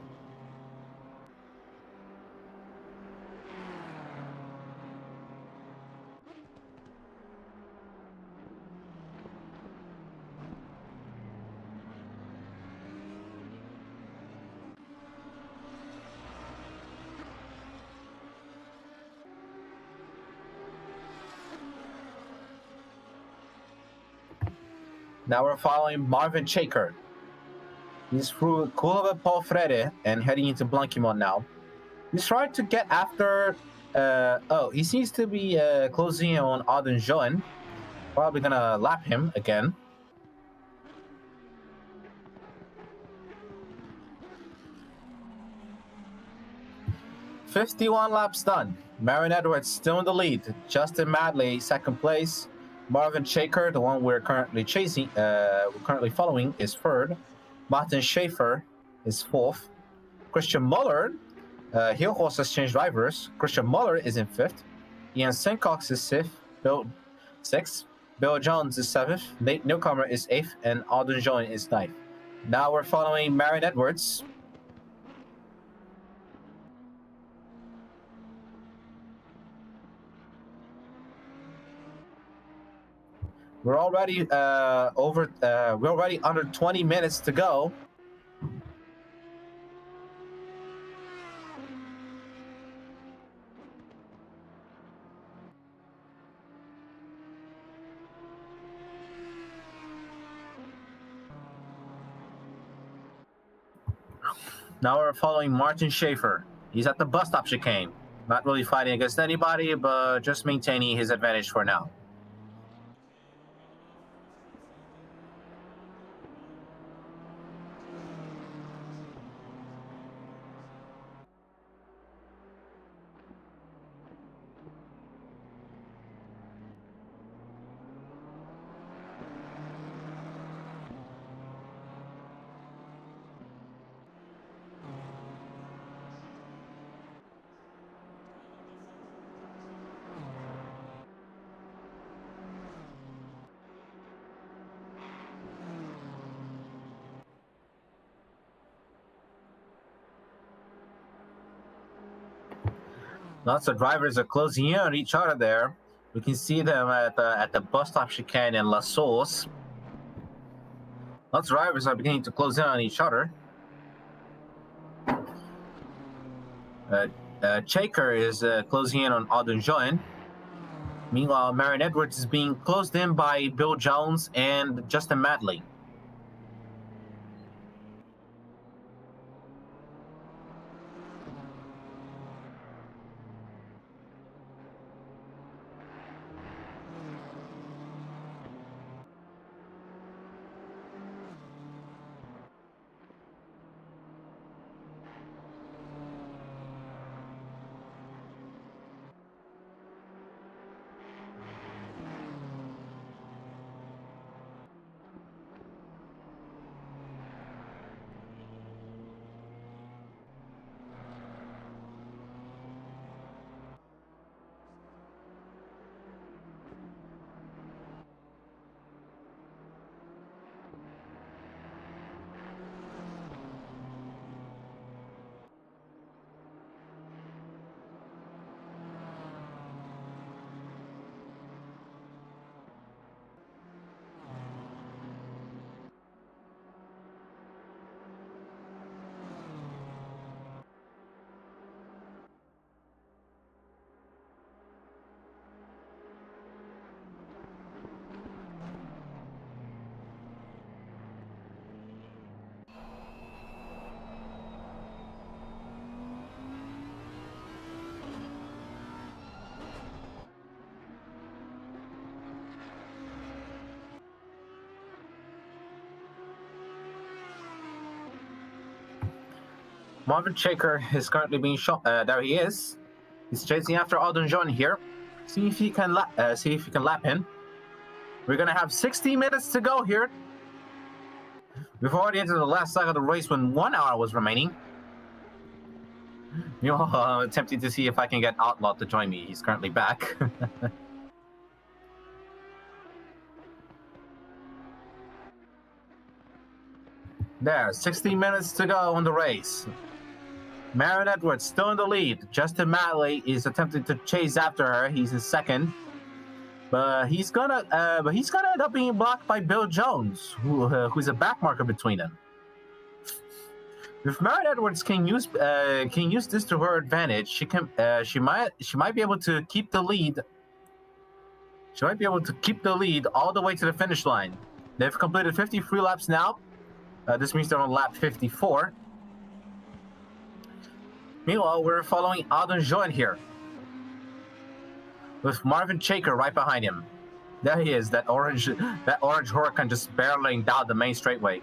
Now we're following Marvin Chaker. He's through Curva Paul Freire and heading into Blanquimont now. He's trying to get after... he seems to be closing in on Auden Joen. Probably gonna lap him again. "51 laps done. Marion Edwards still in the lead. Justin Madley, 2nd place. Marvin Chaker, the one we're currently following, is 3rd. Martin Schaefer is 4th. Christian Muller, Hill Horse has changed drivers. Christian Muller is in 5th. Ian Sincox is 6th. Bill Jones is 7th. Nate Newcomer is 8th. And Auden Joen is 9th. Now we're following Marion Edwards. We're already under 20 minutes to go. Now we're following Martin Schaefer. He's at the bus stop chicane. Not really fighting against anybody, but just maintaining his advantage for now. Lots of drivers are closing in on each other there. We can see them at the bus stop chicane in La Source. Lots of drivers are beginning to close in on each other. Chaker is closing in on Auden Join. Meanwhile, Marion Edwards is being closed in by Bill Jones and Justin Madley. Marvin Shaker is currently being shot. There he is. He's chasing after Auden John here. See if he can lap him. We're gonna have 60 minutes to go here. We've already entered the last leg of the race when 1 hour was remaining. You know, attempting to see if I can get Outlaw to join me. He's currently back. There, 60 minutes to go on the race. Marion Edwards still in the lead. Justin Madley is attempting to chase after her. He's in second, but he's gonna end up being blocked by Bill Jones, who's a backmarker between them. If Marion Edwards can use this to her advantage, she might be able to keep the lead. She might be able to keep the lead all the way to the finish line. They've completed 53 laps now. This means they're on lap 54. Meanwhile, we're following Auden Join here, with Marvin Shaker right behind him. There he is, that orange Huracan just barreling down the main straightaway.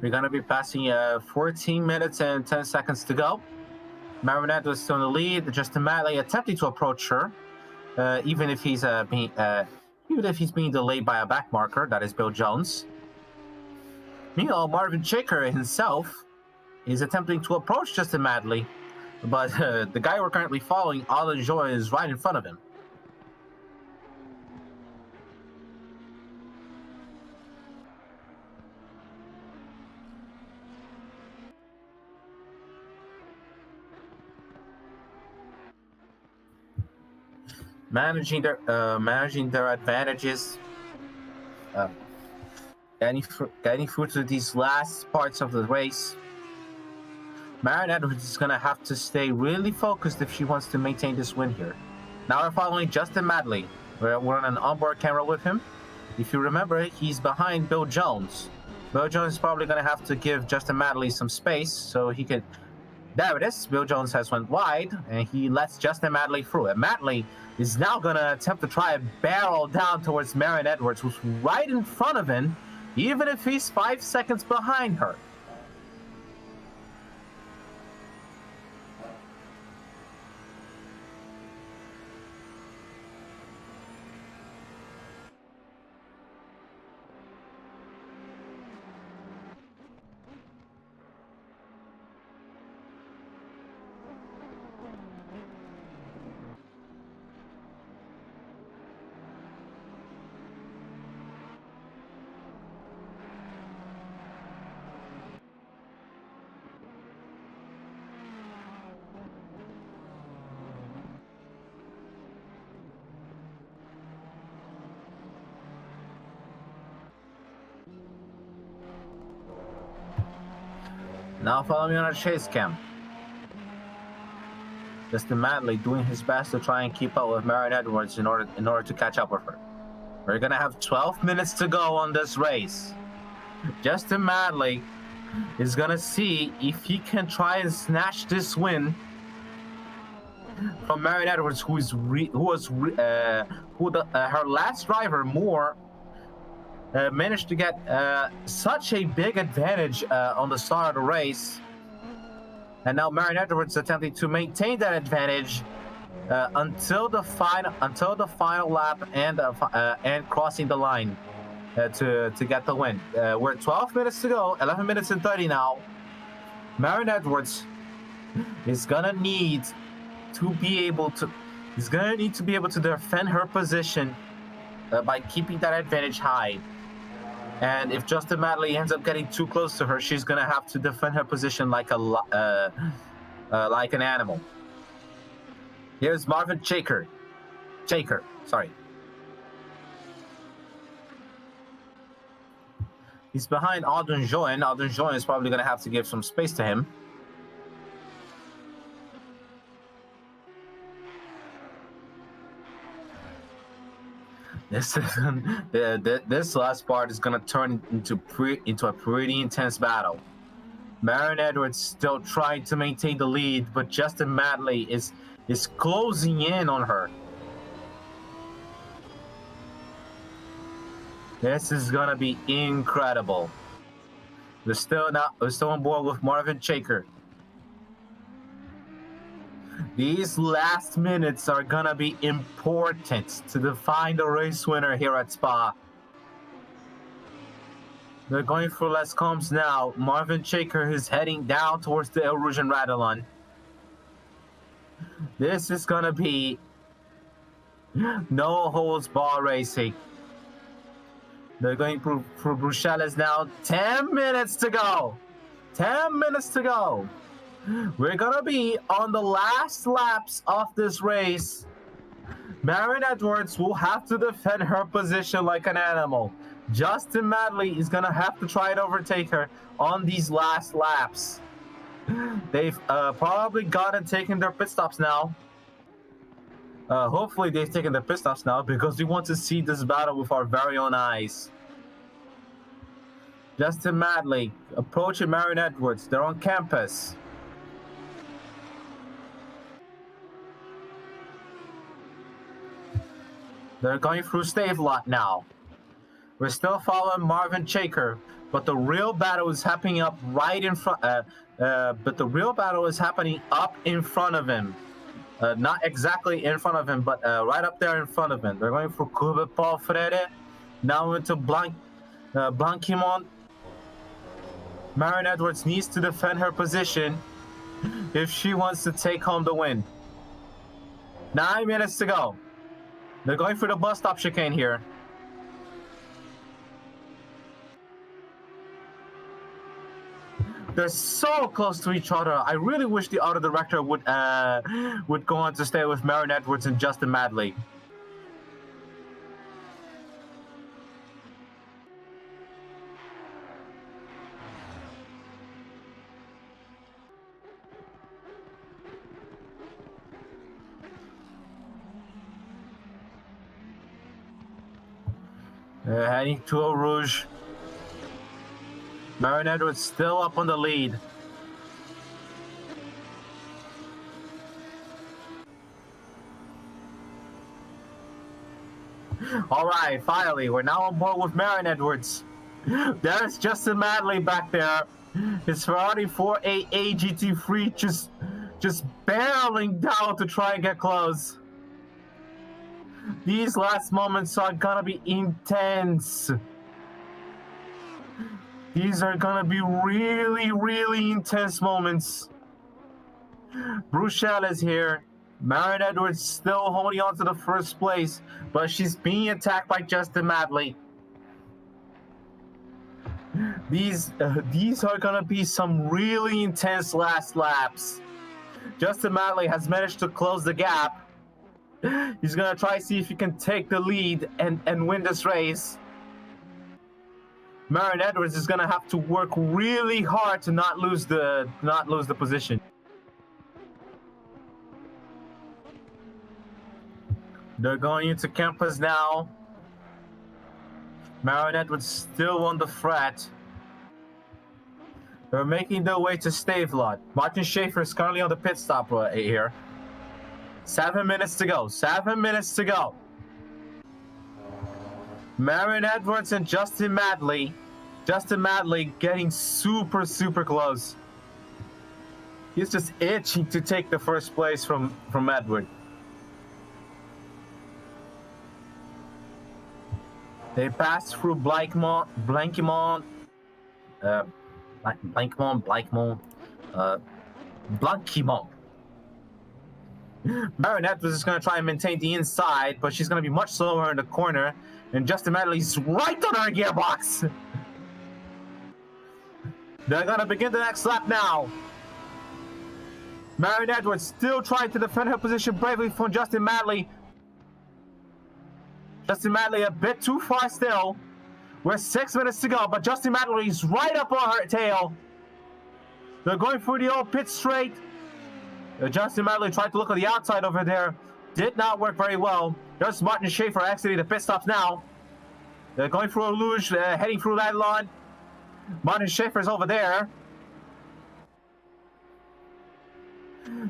We're gonna be passing 14 minutes and 10 seconds to go. Marinette was still in the lead. Justin Matley attempting to approach her, even if he's being delayed by a back marker. That is Bill Jones. Meanwhile, Marvin Shaker himself is attempting to approach Justin Matley, but the guy we're currently following, Alan Joy, is right in front of him. Managing their advantages, getting through to these last parts of the race. Marion Edwards is gonna have to stay really focused if she wants to maintain this win here. Now we're following Justin Matley. We're on an onboard camera with him. If you remember, he's behind Bill Jones. Bill Jones is probably gonna have to give Justin Matley some space so he can. There it is. Bill Jones has went wide, and he lets Justin Matley through. And Matley is now going to attempt to try and barrel down towards Marion Edwards, who's right in front of him, even if he's 5 seconds behind her. Now follow me on a chase cam. Justin Matley doing his best to try and keep up with Marion Edwards in order to catch up with her. We're gonna have 12 minutes to go on this race. Justin Matley is gonna see if he can try and snatch this win from Marion Edwards, her last driver, Moore, managed to get such a big advantage on the start of the race, and now Marion Edwards attempting to maintain that advantage until the final lap and crossing the line to get the win. We're at 12 minutes to go, 11 minutes and 30 now. Marion Edwards is gonna need to be able to defend her position by keeping that advantage high. And if Justin Matley ends up getting too close to her, she's gonna have to defend her position like an animal. Here's Marvin Shaker, sorry. He's behind Audrey Join. Audrey Join is probably gonna have to give some space to him. This last part is gonna turn into a pretty intense battle. Marion Edwards still trying to maintain the lead, but Justin Matley is closing in on her. This is gonna be incredible. We're still on board with Marvin Shaker. These last minutes are gonna be important to define the race winner here at Spa. They're going for Les Combs now. Marvin Shaker is heading down towards the El Rouge and Radillon. This is gonna be no holds bar racing. They're going through Bruxelles now. 10 minutes to go. 10 minutes to go. We're gonna be on the last laps of this race. Marion Edwards will have to defend her position like an animal. Justin Matley is gonna have to try to overtake her on these last laps. They've probably gone and taken their pit stops now. Hopefully they've taken their pit stops now, because we want to see this battle with our very own eyes. Justin Matley approaching Marion Edwards. They're on campus. They're going through Stave Lot now. We're still following Marvin Shaker, but the real battle is happening up right in front. But the real battle is happening up in front of him. Not exactly in front of him, but right up there in front of him. They're going for Kube Paul Freire. Now into Blanquimont. Marion Edwards needs to defend her position if she wants to take home the win. 9 minutes to go. They're going for the bus stop chicane here. They're so close to each other. I really wish the auto director would go on to stay with Marion Edwards and Justin Madley. Heading to Eau Rouge. Marion Edwards still up on the lead. All right, finally, we're now on board with Marion Edwards. There's Justin Madley back there. His Ferrari 488 GT3 just barreling down to try and get close. These last moments are gonna be intense. These are gonna be really, really intense moments. Bruchelle is here. Marion Edwards still holding on to the first place, but she's being attacked by Justin Madley. These are gonna be some really intense last laps. Justin Madley has managed to close the gap. He's gonna try to see if he can take the lead and win this race. Marion Edwards is gonna have to work really hard to not lose the position. They're going into campus now. Marion Edwards still on the fret. They're making their way to Stavelot. Martin Schaefer is currently on the pit stop here. 7 minutes to go. 7 minutes to go. Marion Edwards and Justin Madley. Justin Madley getting super, super close. He's just itching to take the first place from Edward. They pass through Blanquimont. Blanquimont. Marion Edwards is going to try and maintain the inside, but she's going to be much slower in the corner. And Justin Madley's right on her gearbox. They're going to begin the next lap now. Marion Edwards still trying to defend her position bravely from Justin Madley. Justin Madley a bit too far still. We're 6 minutes to go, but Justin Madley's right up on her tail. They're going for the old pit straight. Justin Madley tried to look on the outside over there. Did not work very well. There's Martin Schaefer exiting the pit stops now. They're going through a luge, heading through that lawn. Martin Schaefer's over there.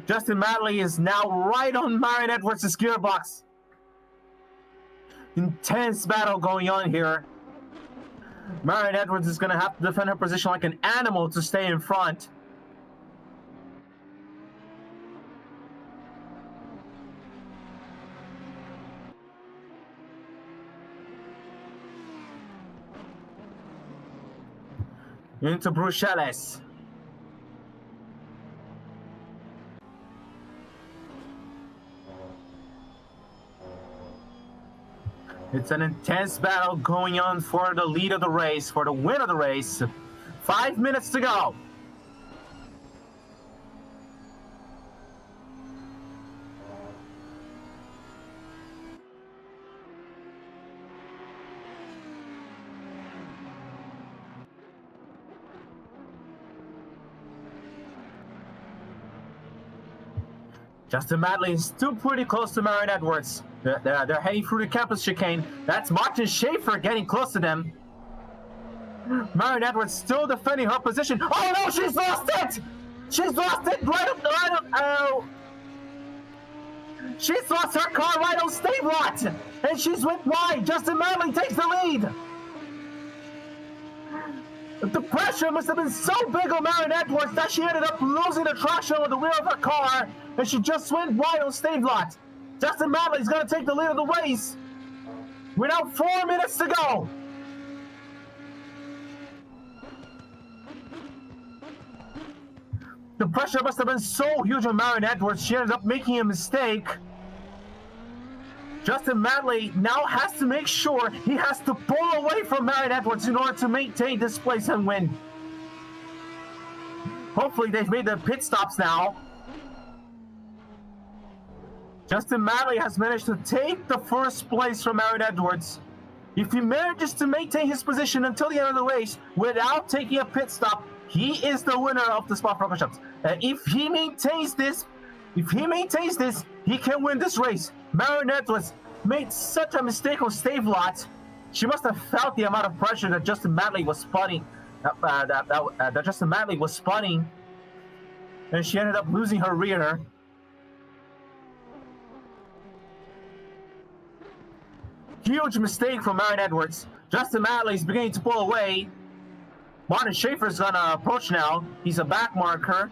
Justin Madley is now right on Marion Edwards' gearbox. Intense battle going on here. Marion Edwards is going to have to defend her position like an animal to stay in front. Into Bruxelles. It's an intense battle going on for the lead of the race, for the win of the race. 5 minutes to go. Justin Madley is still pretty close to Marion Edwards. They're heading through the campus chicane. That's Martin Schaefer getting close to them. Marion Edwards still defending her position. Oh no, she's lost it! She's lost it right up, oh. She's lost her car right on Stavelot. And she's went wide. Justin Madley takes the lead. The pressure must have been so big on Marion Edwards that she ended up losing the traction on the wheel of her car, and she just went wide on Stavelot. Justin Madley's going to take the lead of the race. We're now 4 minutes to go. The pressure must have been so huge on Marion Edwards, she ended up making a mistake. Justin Madley now has to make sure he has to pull away from Marion Edwards in order to maintain this place and win. Hopefully they've made their pit stops now. Justin Madley has managed to take the first place from Marion Edwards. If he manages to maintain his position until the end of the race without taking a pit stop, he is the winner of the Spa-Francorchamps. And if he maintains this, he can win this race. Marion Edwards made such a mistake on Stavelot. She must have felt the amount of pressure that Justin Madley was spotting. And she ended up losing her rear. Huge mistake from Marion Edwards. Justin Madley is beginning to pull away. Martin Schaefer's gonna approach now. He's a back marker.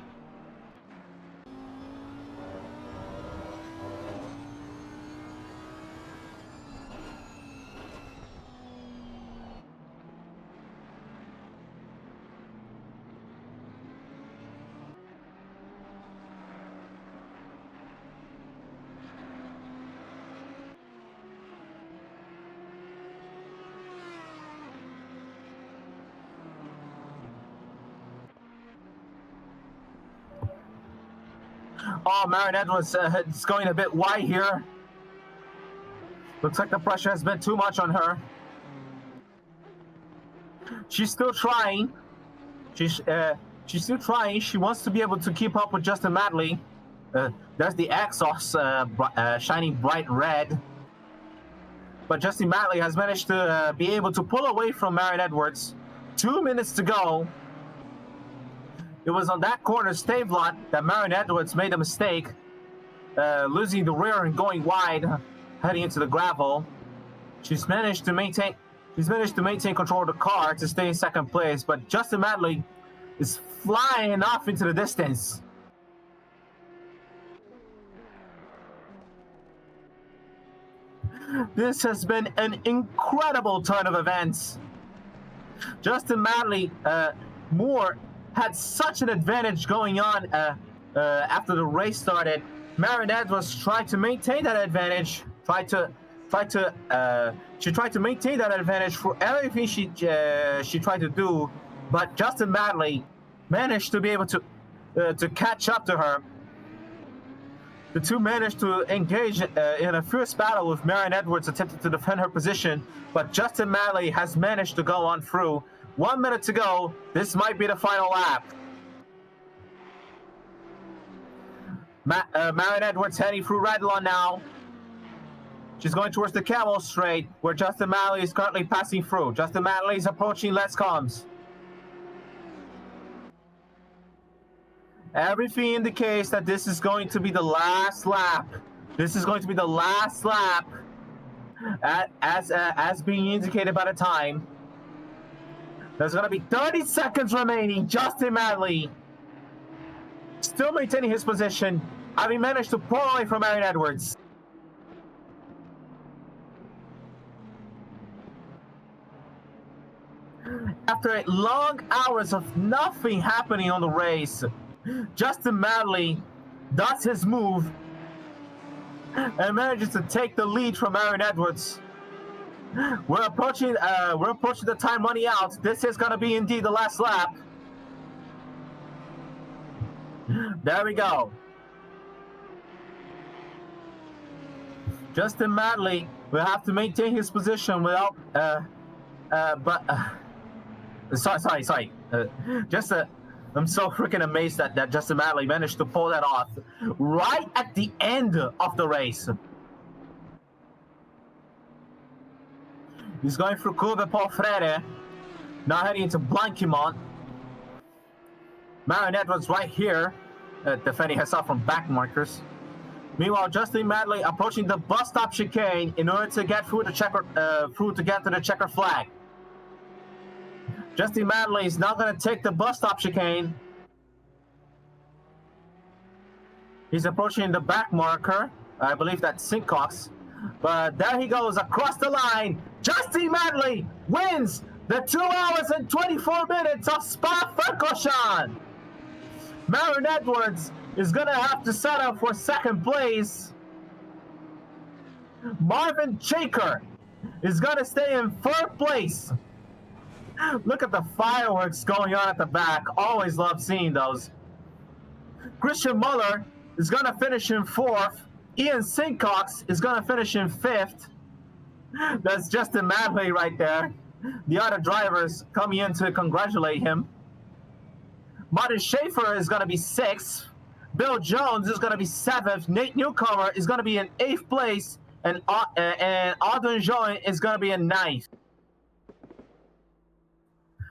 Oh, Marion Edwards is going a bit wide here. Looks like the pressure has been too much on her. She's still trying. She's still trying. She wants to be able to keep up with Justin Madley. There's the exhaust shining bright red. But Justin Madley has managed to be able to pull away from Marion Edwards. 2 minutes to go. It was on that corner Stavelot that Marion Edwards made a mistake, losing the rear and going wide, heading into the gravel. She's managed to maintain control of the car to stay in second place, but Justin Madley is flying off into the distance. This has been an incredible turn of events. Justin Madley had such an advantage going on after the race started. Marion Edwards tried to maintain that advantage. She tried to maintain that advantage for everything she tried to do, but Justin Madley managed to be able to catch up to her. The two managed to engage in a fierce battle with Marion Edwards attempting to defend her position, but Justin Madley has managed to go on through. 1 minute to go. This might be the final lap. Marion Edwards heading through Redlawn now. She's going towards the Camel Straight, where Justin Madley is currently passing through. Justin Madley is approaching Les Combs. Everything indicates that this is going to be the last lap. This is going to be the last lap, as being indicated by the time. There's going to be 30 seconds remaining. Justin Madley still maintaining his position, having managed to pull away from Marion Edwards. After long hours of nothing happening on the race, Justin Madley does his move and manages to take the lead from Marion Edwards. We're approaching the time running out. This is gonna be indeed the last lap. There we go. Justin Madley will have to maintain his position without sorry. I'm so freaking amazed that Justin Madley managed to pull that off right at the end of the race. He's going through Curva Paul Freire, now heading into Blanquimont. Marion Edwards right here, defending herself from back markers. Meanwhile, Justin Madley approaching the bus stop chicane in order to get through the checker, to the checker flag. Justin Manley is now going to take the bus stop chicane. He's approaching the back marker. I believe that's Sincox. But there he goes across the line. Justin Manley wins the 2 hours and 24 minutes of Spa-Francorchamps. Marin Edwards is going to have to settle for second place. Marvin Chaker is going to stay in third place. Look at the fireworks going on at the back. Always love seeing those. Christian Muller is going to finish in fourth. Ian Sincox is going to finish in fifth. That's Justin Manley right there. The other drivers coming in to congratulate him. Martin Schaefer is going to be sixth. Bill Jones is going to be seventh. Nate Newcomer is going to be in eighth place. And Audrey Join is going to be in ninth.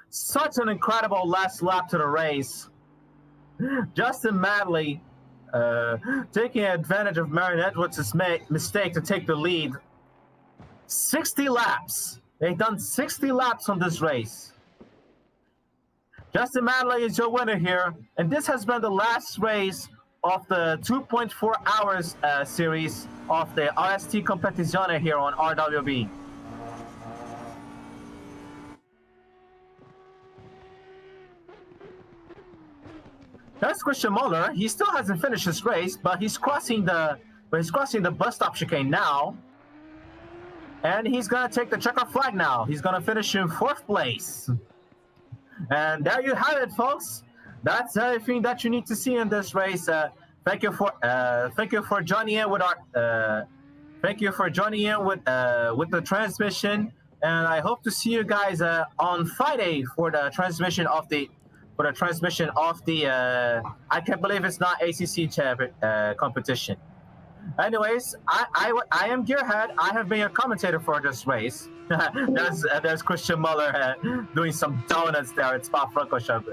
Such an incredible last lap to the race. Justin Manley taking advantage of Marin Edwards' mistake to take the lead. 60 laps. They've done 60 laps on this race. Justin Manley is your winner here. And this has been the last race of the 2.4 hours series of the RST Competizione here on RWB. That's Christian Muller. He still hasn't finished his race, but he's crossing the bus stop chicane now. And he's gonna take the checker flag now. He's gonna finish in fourth place. And there you have it, folks. That's everything that you need to see in this race. Thank you for joining in with our with the transmission. And I hope to see you guys on Friday for the transmission of the I can't believe it's not ACC competition. Anyways, I am Gearhead. I have been a commentator for this race. There's Christian Muller doing some donuts there at Spa-Francorchamps.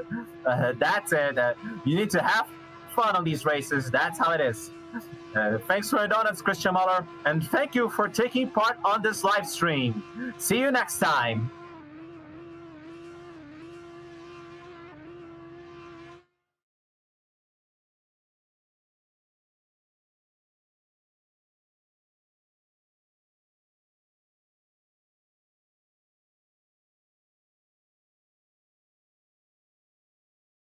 That's it. You need to have fun on these races. That's how it is. Thanks for your donuts, Christian Muller, and thank you for taking part on this live stream. See you next time.